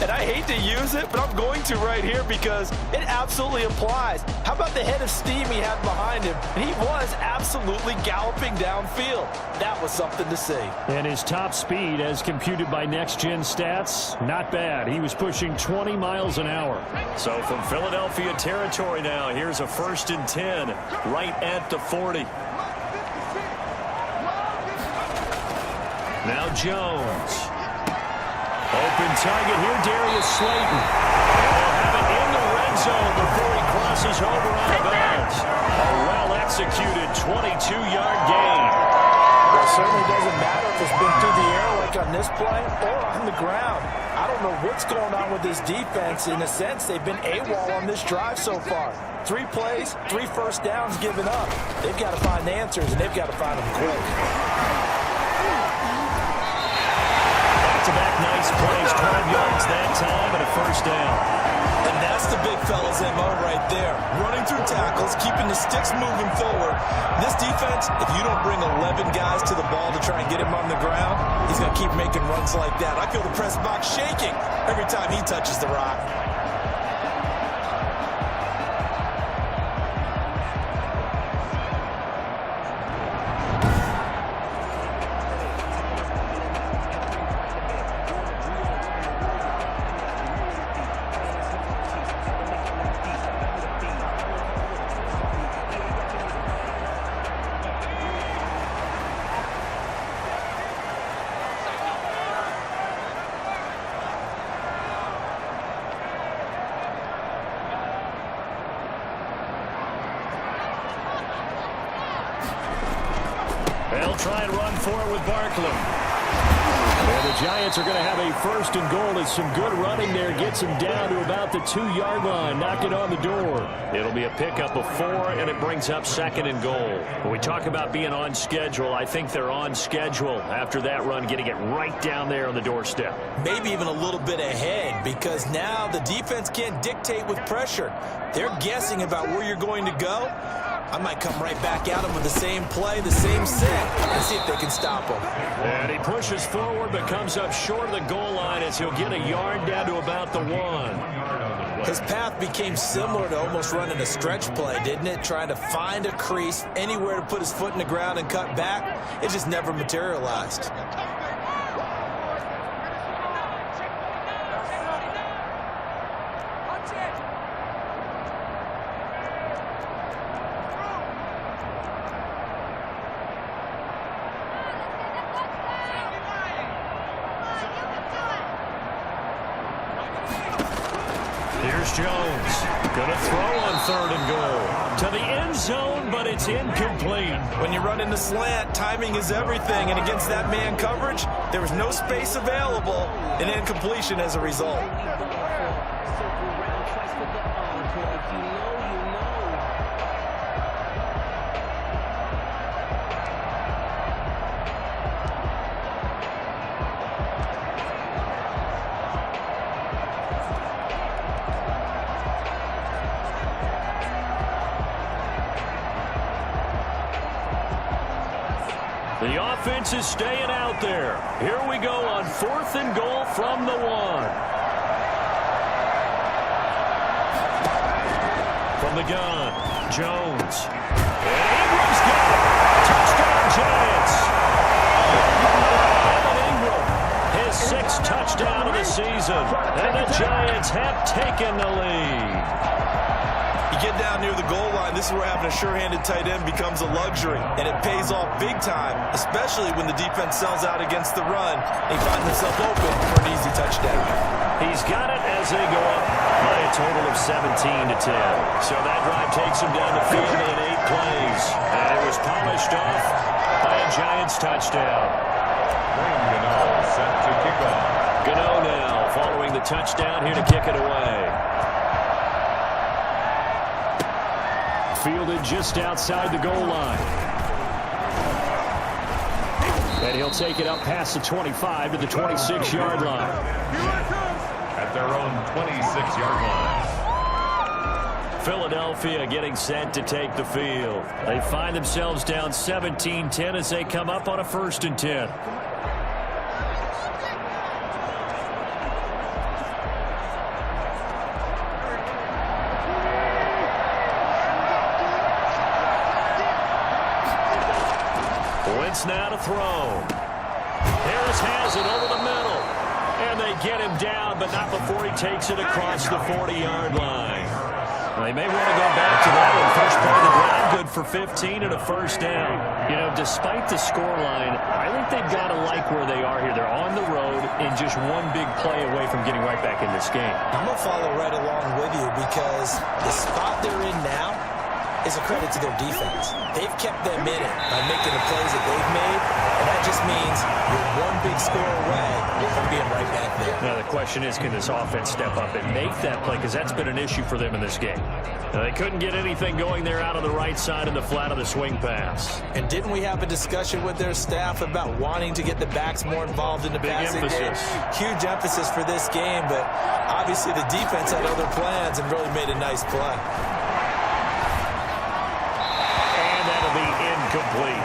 And I hate to use it, but I'm going to right here because it absolutely applies. How about the head of steam he had behind him? And he was absolutely galloping downfield. That was something to see. And his top speed, as computed by Next Gen Stats, not bad. He was pushing 20 miles an hour. So from Philadelphia territory now, here's a 1st and 10 right at the 40. Now Jones. Open target here, Darius Slayton. And they'll have it in the red zone before he crosses over out of bounds. A well-executed 22-yard gain. Well, it certainly doesn't matter if it's been through the air like on this play or on the ground. I don't know what's going on with this defense. In a sense, they've been AWOL on this drive so far. 3 plays, 3 first downs given up. They've got to find answers, and they've got to find them quick. Back-to-back nice plays, 12 yards that time, and a 1st down. And that's the big fella's MO right there. Running through tackles, keeping the sticks moving forward. This defense, if you don't bring 11 guys to the ball to try and get him on the ground, he's going to keep making runs like that. I feel the press box shaking every time he touches the rock. They'll try and run for it with Barkley. And the Giants are going to have a 1st and goal as some good running there gets him down to about the 2-yard line. Knock it on the door. It'll be a pickup of 4, and it brings up 2nd and goal. When we talk about being on schedule, I think they're on schedule after that run, getting it right down there on the doorstep. Maybe even a little bit ahead, because now the defense can't dictate with pressure. They're guessing about where you're going to go. I might come right back at him with the same play, the same set, and see if they can stop him. And he pushes forward but comes up short of the goal line as he'll get a yard down to about the 1. His path became similar to almost running a stretch play, didn't it? Trying to find a crease, anywhere to put his foot in the ground and cut back. It just never materialized. Here's Jones. Going to throw on 3rd and goal. To the end end zone, but it's incomplete. When you run in the slant, timing is everything, and against that man coverage, there was no space available, and incompletion as a result. The offense is staying out there. Here we go on 4th and goal from the 1. From the gun, Jones. And Ingram's got it. Touchdown, Giants. Evan Ingram, his 6th touchdown of the season. And the Giants have taken the lead. You get down near the goal line, this is where having a sure-handed tight end becomes a luxury, and it pays off big time, especially when the defense sells out against the run, and he finds himself open for an easy touchdown. He's got it as they go up by a total of 17-10. So that drive takes him down the field in 8 plays, and it was polished off by a Giants touchdown. Gano set to kick off. Gano now following the touchdown here to kick it away. Fielded just outside the goal line. And he'll take it up past the 25 to the 26-yard line. At their own 26-yard line. Philadelphia getting set to take the field. They find themselves down 17-10 as they come up on a 1st and 10. Now to throw. Harris has it over the middle. And they get him down, but not before he takes it across the 40-yard line. They may want to go back to that one. First part of the drive, good for 15 and a 1st down. You know, despite the scoreline, I think they've got to like where they are here. They're on the road and just one big play away from getting right back in this game. I'm going to follow right along with you because the spot they're in now is a credit to their defense. They've kept them in it by making the plays that they've made, and that just means you're one big score away from being right back there. Now the question is, can this offense step up and make that play? Because that's been an issue for them in this game. Now, they couldn't get anything going there out on the right side in the flat of the swing pass. And didn't we have a discussion with their staff about wanting to get the backs more involved in the passing game? Huge emphasis for this game, but obviously the defense had other plans and really made a nice play. Complete.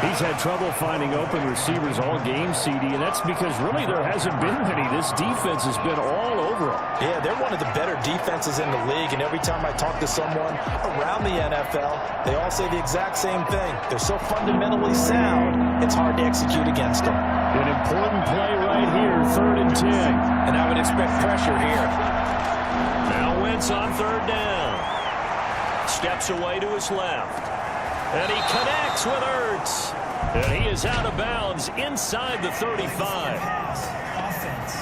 He's had trouble finding open receivers all game, CD, and that's because really there hasn't been many. This defense has been all over him. Yeah, they're one of the better defenses in the league, and every time I talk to someone around the NFL, they all say the exact same thing. They're so fundamentally sound, it's hard to execute against them. An important play right here, 3rd and 10. And I would expect pressure here. Now Wentz on 3rd down. Steps away to his left. And he connects with Ertz. And he is out of bounds inside the 35. Offense.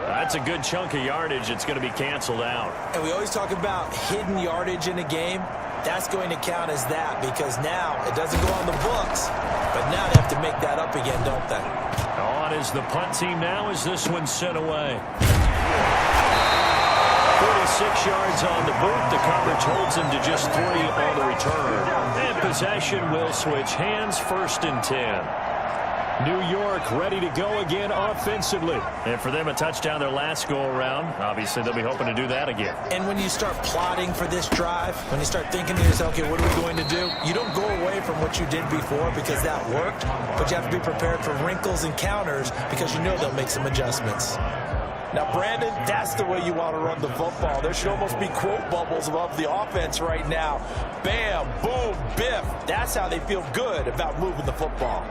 That's a good chunk of yardage. It's going to be canceled out. And we always talk about hidden yardage in a game. That's going to count as that because now it doesn't go on the books, but now they have to make that up again, don't they? On is the punt team now as this one's sent away. 46 yards on the boot. The coverage holds him to just 3 on the return. And possession will switch hands, 1st and 10. New York ready to go again offensively. And for them, a touchdown their last go-around. Obviously, they'll be hoping to do that again. And when you start plotting for this drive, when you start thinking to yourself, okay, what are we going to do? You don't go away from what you did before because that worked, but you have to be prepared for wrinkles and counters because you know they'll make some adjustments. Now, Brandon, that's the way you want to run the football. There should almost be quote bubbles above the offense right now. Bam, boom, biff. That's how they feel good about moving the football.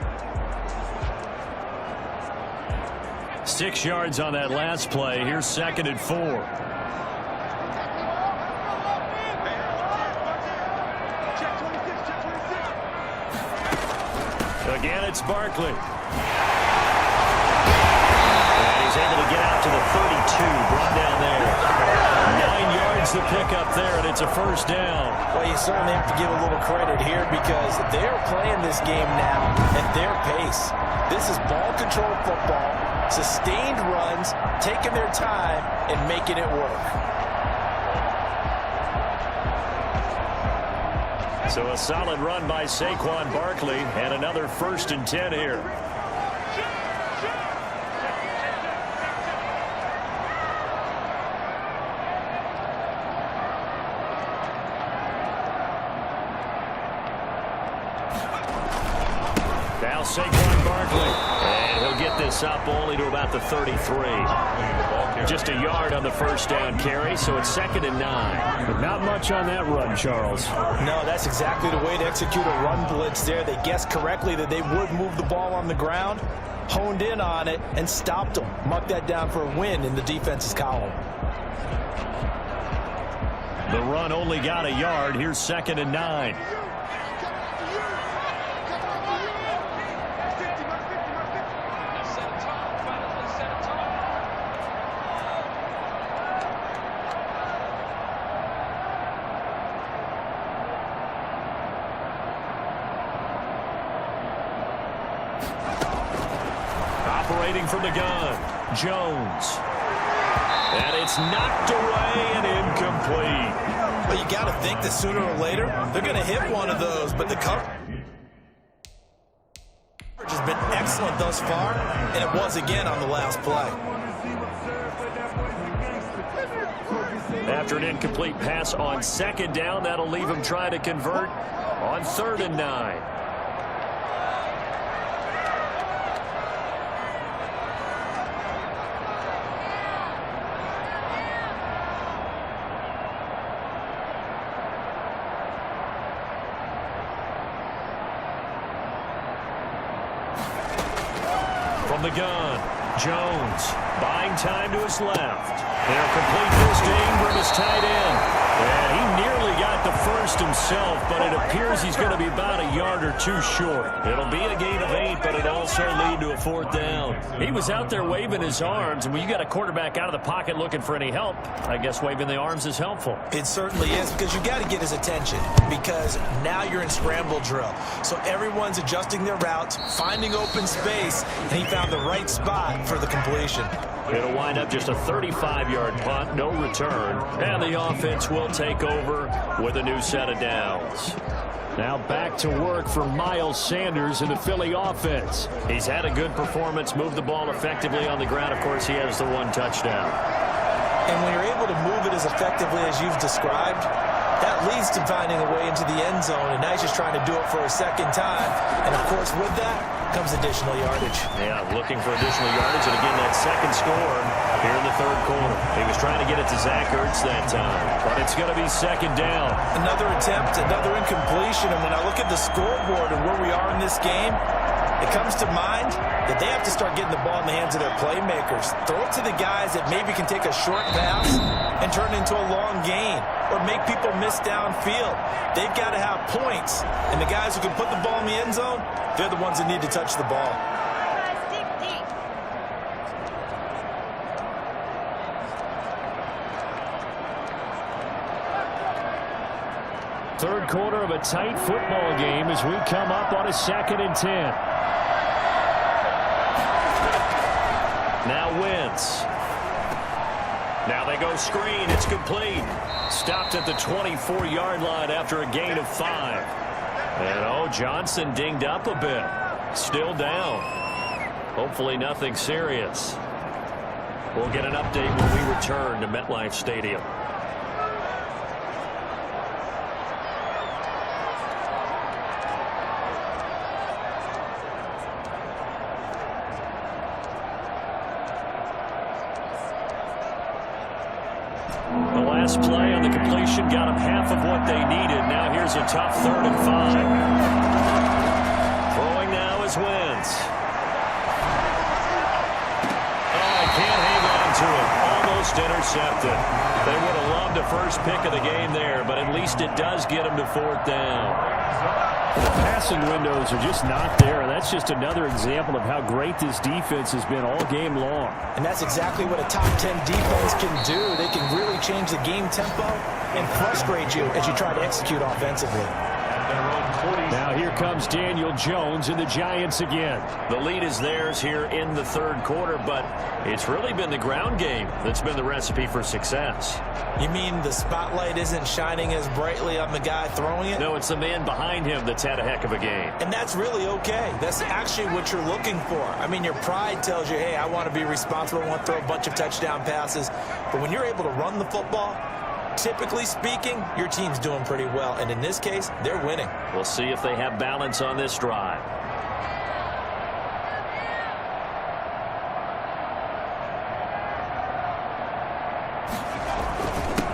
6 yards on that last play. Here's 2nd and 4. Again, it's Barkley. And he's able to get out to the 32. Brought down up there, and it's a first down. Well, you certainly have to give a little credit here because they're playing this game now at their pace. This is ball control football, sustained runs, taking their time, and making it work. So a solid run by Saquon Barkley, and another 1st and 10 here. Now Saquon Barkley, and he'll get this up only to about the 33. Just a yard on the first down carry, so it's 2nd and 9. But not much on that run, Charles. No, that's exactly the way to execute a run blitz there. They guessed correctly that they would move the ball on the ground, honed in on it, and stopped them. Mark that down for a win in the defense's column. The run only got a yard. Here's 2nd and 9. Operating from the gun, Jones. And it's knocked away and incomplete. Well, you got to think that sooner or later, they're going to hit one of those, but the coverage has been excellent thus far, and it was again on the last play. After an incomplete pass on 2nd down, that'll leave him trying to convert on 3rd and 9. From the gun, Jones buying time to his left. They'll complete this to Ingram, his tight end. And he nearly got the first himself, but it appears he's going to be about a yard or 2 short. It'll be a gain of 8, but it'll also lead to a 4th down. He was out there waving his arms, and when you got a quarterback out of the pocket looking for any help, I guess waving the arms is helpful. It certainly is, because you got to get his attention, because now you're in scramble drill. So everyone's adjusting their routes, finding open space, and he found the right spot for the completion. It'll wind up just a 35-yard punt, no return, and the offense will take over with a new set of downs. Now back to work for Miles Sanders in the Philly offense. He's had a good performance, moved the ball effectively on the ground. Of course, he has the 1 touchdown. And when you're able to move it as effectively as you've described, that leads to finding a way into the end zone, and now he's just trying to do it for a 2nd time. And, of course, with that comes additional yardage. Yeah, looking for additional yardage, and again, that 2nd score here in the 3rd quarter. He was trying to get it to Zach Ertz that time, but it's going to be 2nd down. Another attempt, another incompletion, and when I look at the scoreboard and where we are in this game, it comes to mind that they have to start getting the ball in the hands of their playmakers. Throw it to the guys that maybe can take a short pass and turn it into a long gain or make people miss downfield. They've got to have points, and the guys who can put the ball in the end zone, they're the ones that need to touch the ball. Third quarter of a tight football game as we come up on a 2nd and 10. Now Wentz. Now they go screen. It's complete. Stopped at the 24-yard line after a gain of 5. And, Johnson dinged up a bit. Still down. Hopefully nothing serious. We'll get an update when we return to MetLife Stadium. The last play on the completion got them half of what they needed. Now here's a tough 3rd and 5. Throwing now is Wentz. He can't hang on to it. Almost intercepted. They would have loved a first pick of the game there, but at least it does get them to 4th down. The passing windows are just not there. That's just another example of how great this defense has been all game long. And that's exactly what a top 10 defense can do. They can really change the game tempo and frustrate you as you try to execute offensively. Now here comes Daniel Jones and the Giants again. The lead is theirs here in the third quarter, but it's really been the ground game that's been the recipe for success. You mean the spotlight isn't shining as brightly on the guy throwing it? No, it's the man behind him that's had a heck of a game. And that's really okay. That's actually what you're looking for. I mean, your pride tells you, hey, I want to be responsible. I want to throw a bunch of touchdown passes. But when you're able to run the football, typically speaking, your team's doing pretty well. And in this case, they're winning. We'll see if they have balance on this drive.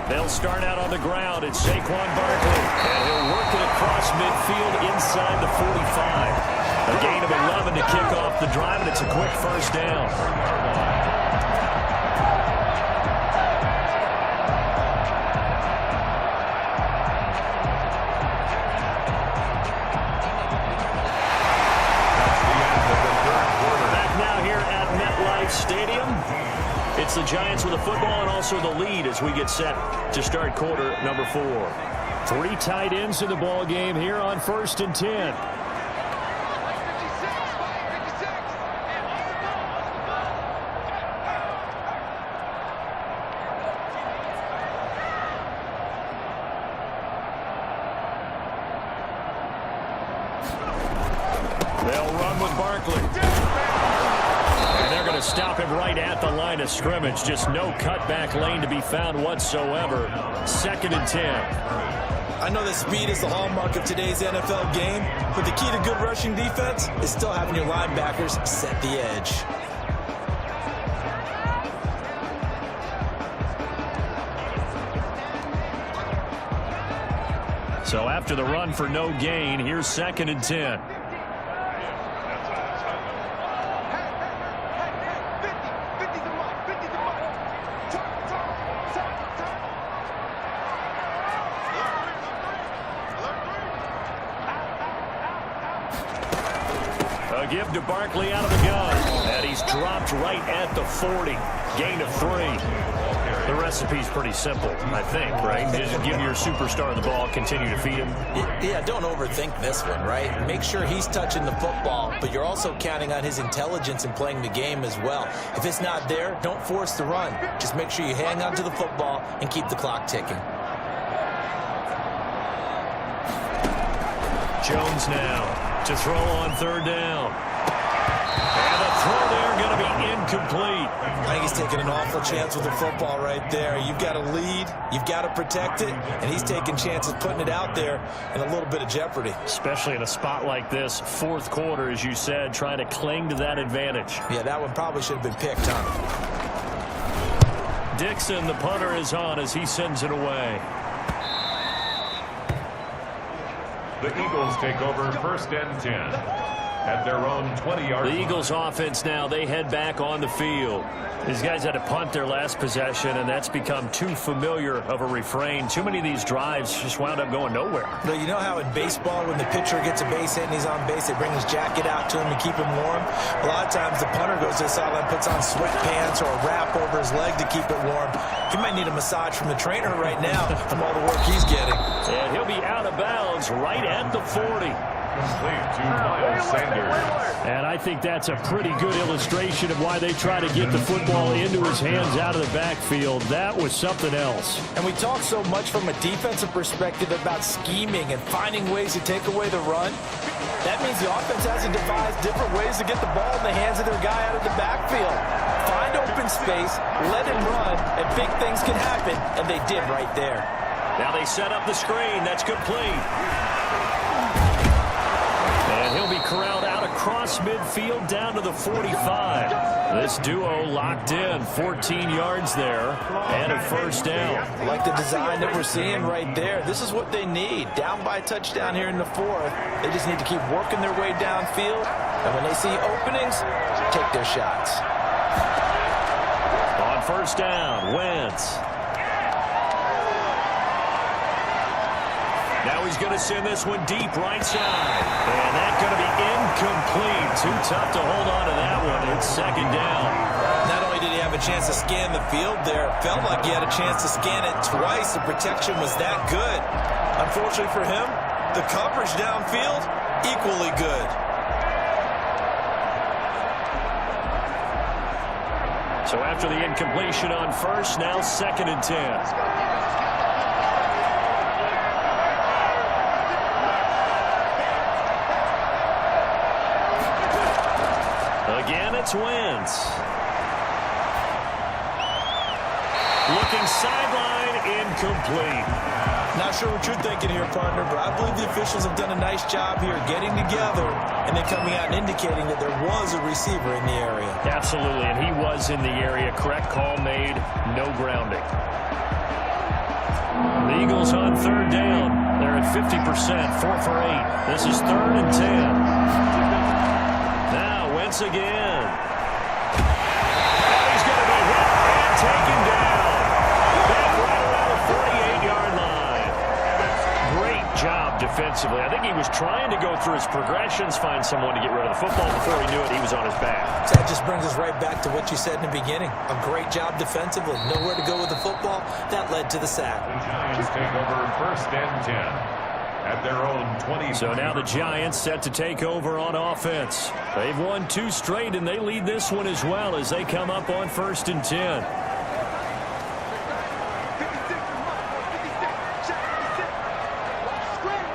They'll start out on the ground. It's Saquon Barkley. And he'll work it across midfield inside the 45. A gain of 11 to kick off the drive, and it's a quick first down. Stadium. It's the Giants with the football and also the lead as we get set to start quarter number 4. 3 tight ends in the ball game here on 1st and 10. They'll run with Barkley. Stop him right at the line of scrimmage. Just no cutback lane to be found whatsoever. 2nd and 10. I know that speed is the hallmark of today's NFL game, but the key to good rushing defense is still having your linebackers set the edge. So after the run for no gain, here's 2nd and 10. Give to Barkley out of the gun. And he's dropped right at the 40. Gain of 3. The recipe's pretty simple, I think, right? Just give your superstar the ball, continue to feed him. Yeah, don't overthink this one, right? Make sure he's touching the football, but you're also counting on his intelligence in playing the game as well. If it's not there, don't force the run. Just make sure you hang on to the football and keep the clock ticking. Jones now to throw on 3rd down. And the throw there going to be incomplete. I think he's taking an awful chance with the football right there. You've got to lead, you've got to protect it, and he's taking chances putting it out there in a little bit of jeopardy. Especially in a spot like this, 4th quarter, as you said, trying to cling to that advantage. Yeah, that one probably should have been picked, huh? Dixon, the punter, is on as he sends it away. The Eagles take over 1st and 10 at their own 20-yard line. The Eagles offense now, they head back on the field. These guys had to punt their last possession, and that's become too familiar of a refrain. Too many of these drives just wound up going nowhere. But you know how in baseball, when the pitcher gets a base hit and he's on base, they bring his jacket out to him to keep him warm? A lot of times the punter goes to the sideline, puts on sweatpants or a wrap over his leg to keep it warm. He might need a massage from the trainer right now from all the work he's getting. And he'll be out of bounds right at the 40. Complete to Miles Sanders. And I think that's a pretty good illustration of why they try to get the football into his hands out of the backfield. That was something else. And we talk so much from a defensive perspective about scheming and finding ways to take away the run. That means the offense has to devise different ways to get the ball in the hands of their guy out of the backfield. Find open space, let him run, and big things can happen, and they did right there. Now they set up the screen. That's complete. And he'll be corralled out across midfield down to the 45. This duo locked in, 14 yards there, and a 1st down. I like the design that we're seeing right there. This is what they need. Down by a touchdown here in the 4th. They just need to keep working their way downfield. And when they see openings, take their shots. On 1st down, Wentz. Now he's going to send this one deep right side. And that's going to be incomplete. Too tough to hold on to that one. It's 2nd down. Not only did he have a chance to scan the field there. Felt like he had a chance to scan it twice. The protection was that good. Unfortunately for him, the coverage downfield, equally good. So after the incompletion on first, now 2nd and 10. Again, it's Wentz. Looking sideline, incomplete. Not sure what you're thinking here, partner, but I believe the officials have done a nice job here getting together and then coming out and indicating that there was a receiver in the area. Absolutely, and he was in the area. Correct call made, no grounding. The Eagles on 3rd down. They're at 50%, 4 for 8. This is 3rd and 10. Now, Wentz again. And he's going to be hit and taken down. Back right around the 48-yard line. Great job defensively. I think he was trying to go through his progressions, find someone to get rid of the football. Before he knew it, he was on his back. So that just brings us right back to what you said in the beginning. A great job defensively. Nowhere to go with the football. That led to the sack. The Giants take over 1st and 10 at their own 20. So now the Giants set to take over on offense. They've won 2 straight, and they lead this one as well as they come up on 1st and 10. 56, check 56.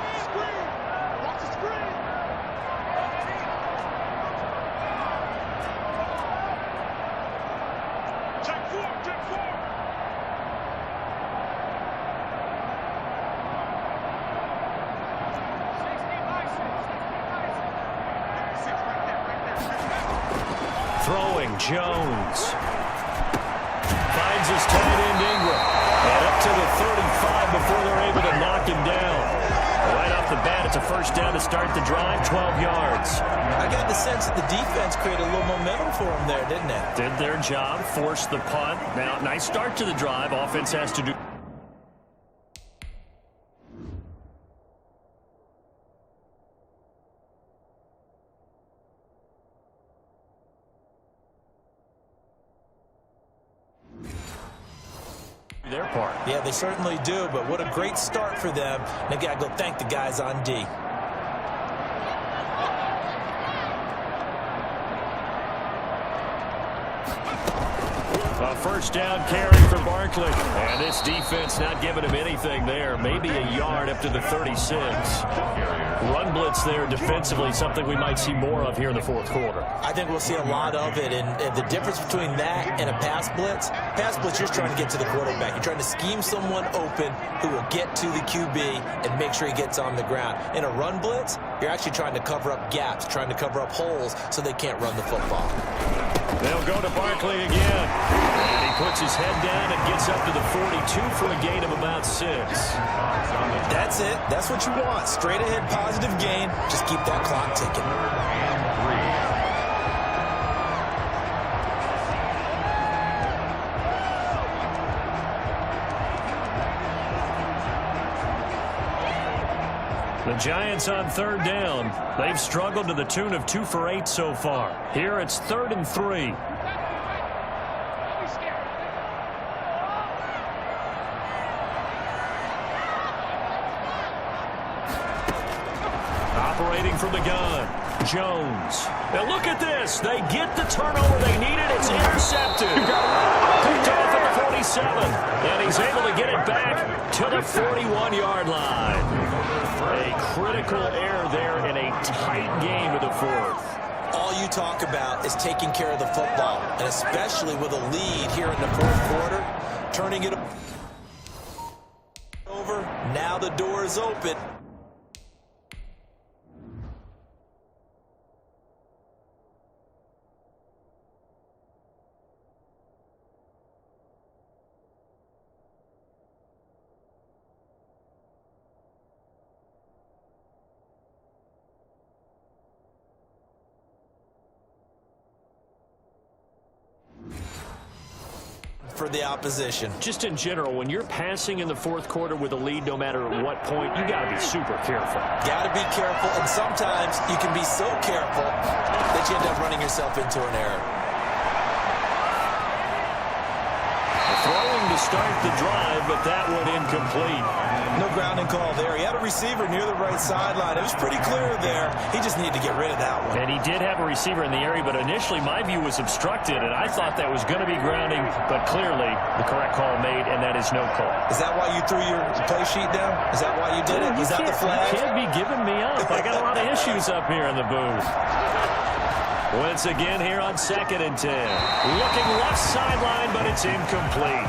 Watch the screen, watch the screen. Check 4, check 4. Throwing, Jones. Finds his tight end, Ingram. And up to the 35 before they're able to knock him down. Right off the bat, it's a 1st down to start the drive, 12 yards. I got the sense that the defense created a little momentum for him there, didn't it? Did their job, forced the punt. Now, nice start to the drive. Offense has to do. Their part. Yeah, they certainly do, but what a great start for them. They got to go thank the guys on D. A 1st down carry for Barkley. And this defense not giving him anything there. Maybe a yard up to the 36. Run blitz there defensively, something we might see more of here in the 4th quarter. I think we'll see a lot of it, and the difference between that and a pass blitz, you're just trying to get to the quarterback. You're trying to scheme someone open who will get to the QB and make sure he gets on the ground. In a run blitz, you're actually trying to cover up gaps, trying to cover up holes so they can't run the football. They'll go to Barkley again. And he puts his head down and gets up to the 42 for a gain of about 6. That's it. That's what you want. Straight ahead positive gain. Just keep that clock ticking. The Giants on 3rd down. They've struggled to the tune of 2 for 8 so far. Here it's 3rd and 3. Operating from the gun, Jones. Now look at this. They get the turnover they needed. It's intercepted. Picked off at the 47. And he's able to get it back to the 41-yard line. A critical error there in a tight game of the 4th. All you talk about is taking care of the football, and especially with a lead here in the 4th quarter, turning it over. Now the door is open. For the opposition. Just in general, when you're passing in the 4th quarter with a lead, no matter at what point, you got to be super careful. Got to be careful, and sometimes you can be so careful that you end up running yourself into an error. start the drive, but that one incomplete. No grounding call there. He had a receiver near the right sideline. It was pretty clear there. He just needed to get rid of that one. And he did have a receiver in the area, but initially my view was obstructed, and I thought that was going to be grounding, but clearly the correct call made, and that is no call. Is that why you threw your play sheet down? Is that why you did it? Is that the flag? You can't be giving me up. I got a lot of issues up here in the booth. Once again here on 2nd and 10. Looking left sideline, but it's incomplete.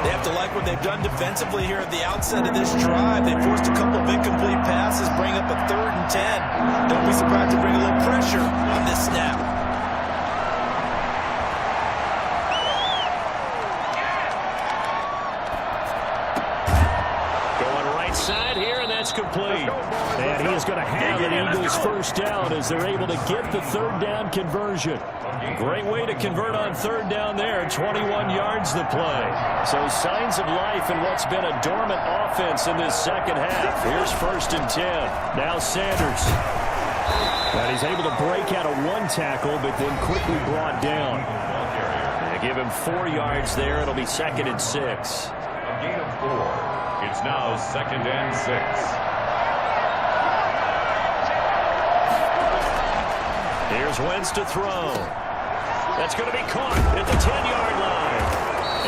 They have to like what they've done defensively here at the outset of this drive. They forced a couple of incomplete passes, bring up a 3rd and 10. Don't be surprised to bring a little pressure on this snap. Going right side here, and that's complete. And he is going to have an Eagles first down as they're able to get the 3rd down conversion. Great way to convert on 3rd down there. 21 yards the play. So signs of life in what's been a dormant offense in this second half. Here's 1st and 10. Now Sanders. And he's able to break out of 1 tackle, but then quickly brought down. They give him 4 yards there. It'll be 2nd and 6. A gain of 4. It's now 2nd and 6. Here's Wentz to throw. That's going to be caught at the 10-yard line.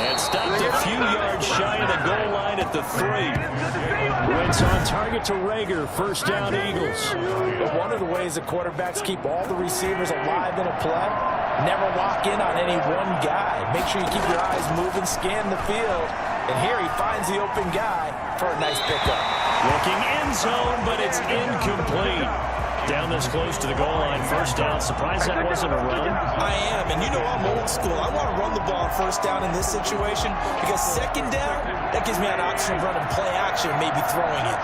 And stopped a few yards shy of the goal line at the 3. Wentz on target to Rager. First down, Eagles. But one of the ways that quarterbacks keep all the receivers alive in a play, never lock in on any one guy. Make sure you keep your eyes moving, scan the field. And here he finds the open guy for a nice pickup. Looking end zone, but it's incomplete. Down this close to the goal line, first down. Surprised that wasn't a run. I am, and you know I'm old school. I want to run the ball on first down in this situation because 2nd down, that gives me an option of running play action and maybe throwing it.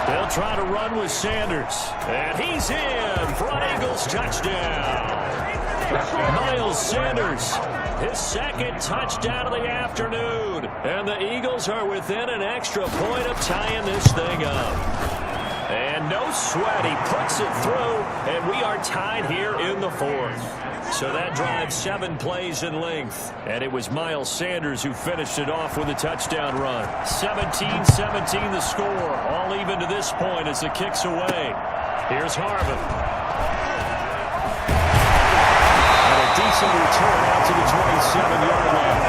They'll try to run with Sanders. And he's in for an Eagles touchdown. Miles Sanders, his 2nd touchdown of the afternoon. And the Eagles are within an extra point of tying this thing up. And no sweat, he puts it through, and we are tied here in the 4th. So that drive 7 plays in length. And it was Miles Sanders who finished it off with a touchdown run. 17-17 the score, all even to this point as the kick's away. Here's Harvin. Decent return out to the 27-yard line.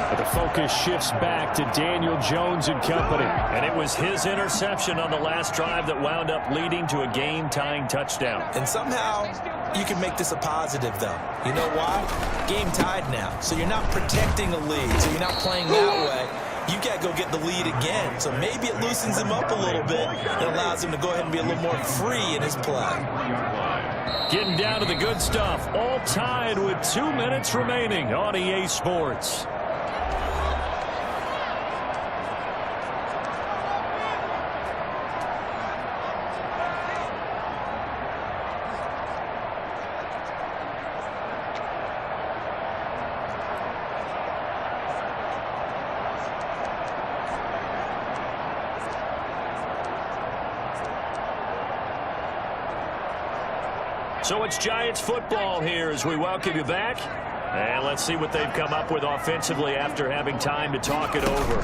But the focus shifts back to Daniel Jones and company. And it was his interception on the last drive that wound up leading to a game-tying touchdown. And somehow you can make this a positive, though. You know why? Game tied now. So you're not protecting a lead. So you're not playing that way. You got to go get the lead again. So maybe it loosens him up a little bit and allows him to go ahead and be a little more free in his play. Getting down to the good stuff. All tied with 2 minutes remaining on EA Sports. So it's Giants football here as we welcome you back. And let's see what they've come up with offensively after having time to talk it over.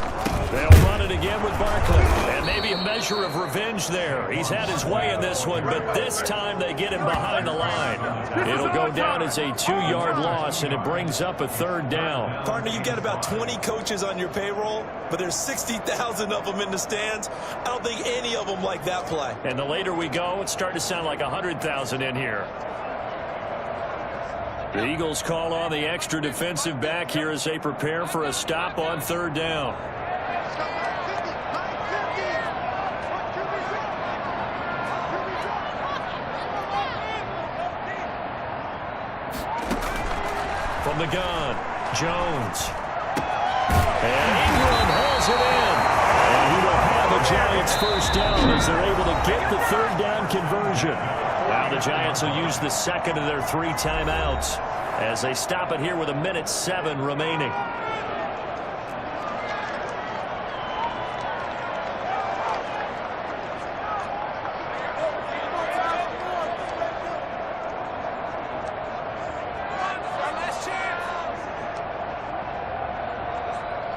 They'll run it again with Barkley. And maybe a measure of revenge there. He's had his way in this one, but this time they get him behind the line. It'll go down as a 2-yard loss, and it brings up a 3rd down. Partner, you've got about 20 coaches on your payroll, but there's 60,000 of them in the stands. I don't think any of them like that play. And the later we go, it's starting to sound like 100,000 in here. The Eagles call on the extra defensive back here as they prepare for a stop on 3rd down. From the gun, Jones. And Ingram hauls it in. And he will have a Giants first down as they're able to get the 3rd down conversion. Now the Giants will use the 2nd of their 3 timeouts as they stop it here with 1:07 remaining.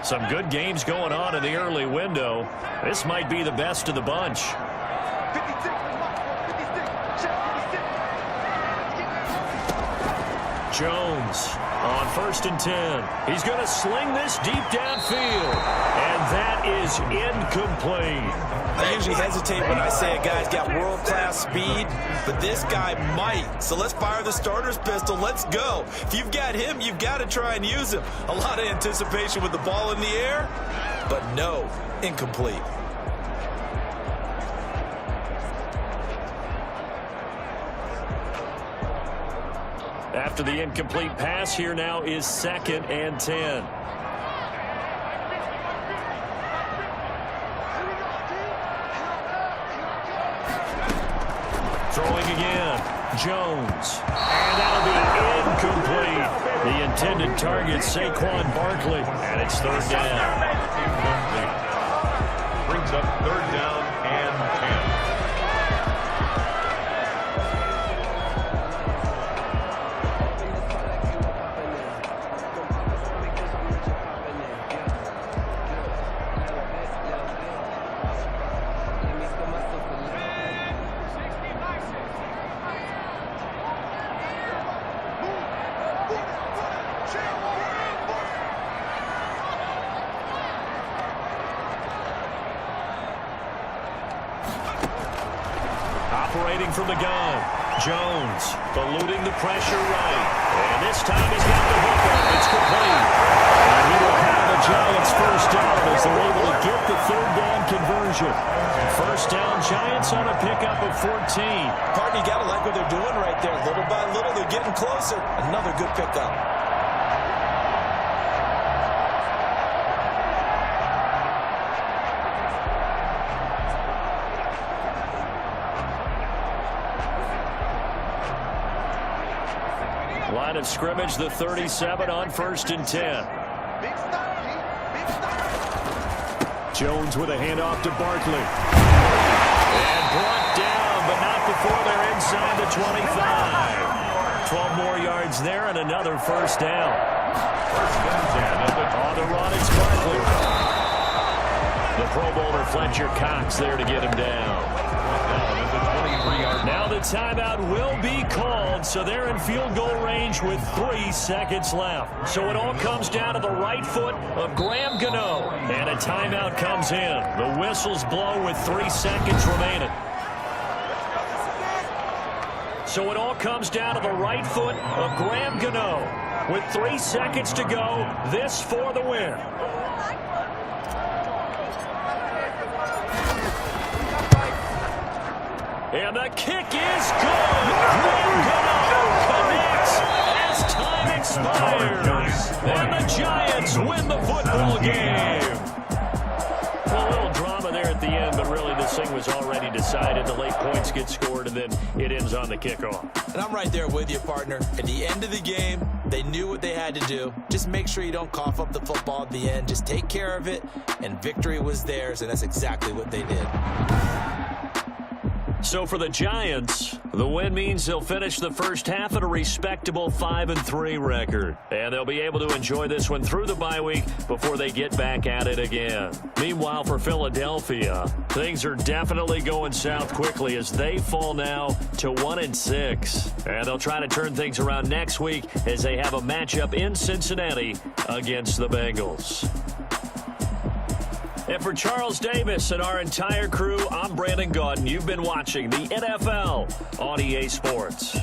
Some good games going on in the early window. This might be the best of the bunch. 56 is marked for 56. Check 56. Jones on 1st and 10. He's going to sling this deep downfield. And that is incomplete. I usually hesitate when I say a guy's got world-class speed, but this guy might. So let's fire the starter's pistol. Let's go. If you've got him, you've got to try and use him. A lot of anticipation with the ball in the air, but no, incomplete. After the incomplete pass, here now is 2nd and 10. Throwing again, Jones. And that'll be incomplete. The intended target, Saquon Barkley. And it's 3rd down. Brings up 3rd down and 10. Operating from the gun, Jones eluding the pressure right. And this time he's got the hook on. It's complete. And he will have the Giants' 1st down as they're able to get the 3rd down conversion. 1st down, Giants on a pickup of 14. Partner, you got to like what they're doing right there. Little by little, they're getting closer. Another good pickup. Line of scrimmage, the 37 on 1st and 10. Big stop, G. Big stop. Jones with a handoff to Barkley. And brought down, but not before they're inside the 25. 12 more yards there and another 1st down. 1st and 10. On the run, it's Barkley. The Pro Bowler Fletcher Cox there to get him down. Now the timeout will be called, so they're in field goal range with 3 seconds left. So it all comes down to the right foot of Graham Gano, and a timeout comes in. The whistles blow with 3 seconds remaining. So it all comes down to the right foot of Graham Gano with 3 seconds to go. This for the win. And the kick is good. Graham Gano connects as time expires. And the Giants win the football game. Well, a little drama there at the end, but really this thing was already decided. The late points get scored, and then it ends on the kickoff. And I'm right there with you, partner. At the end of the game, they knew what they had to do. Just make sure you don't cough up the football at the end. Just take care of it, and victory was theirs, and that's exactly what they did. So for the Giants, the win means they'll finish the 1st half at a respectable 5-3 record. And they'll be able to enjoy this one through the bye week before they get back at it again. Meanwhile, for Philadelphia, things are definitely going south quickly as they fall now to 1-6. And they'll try to turn things around next week as they have a matchup in Cincinnati against the Bengals. And for Charles Davis and our entire crew, I'm Brandon Gaudin. You've been watching the NFL on EA Sports.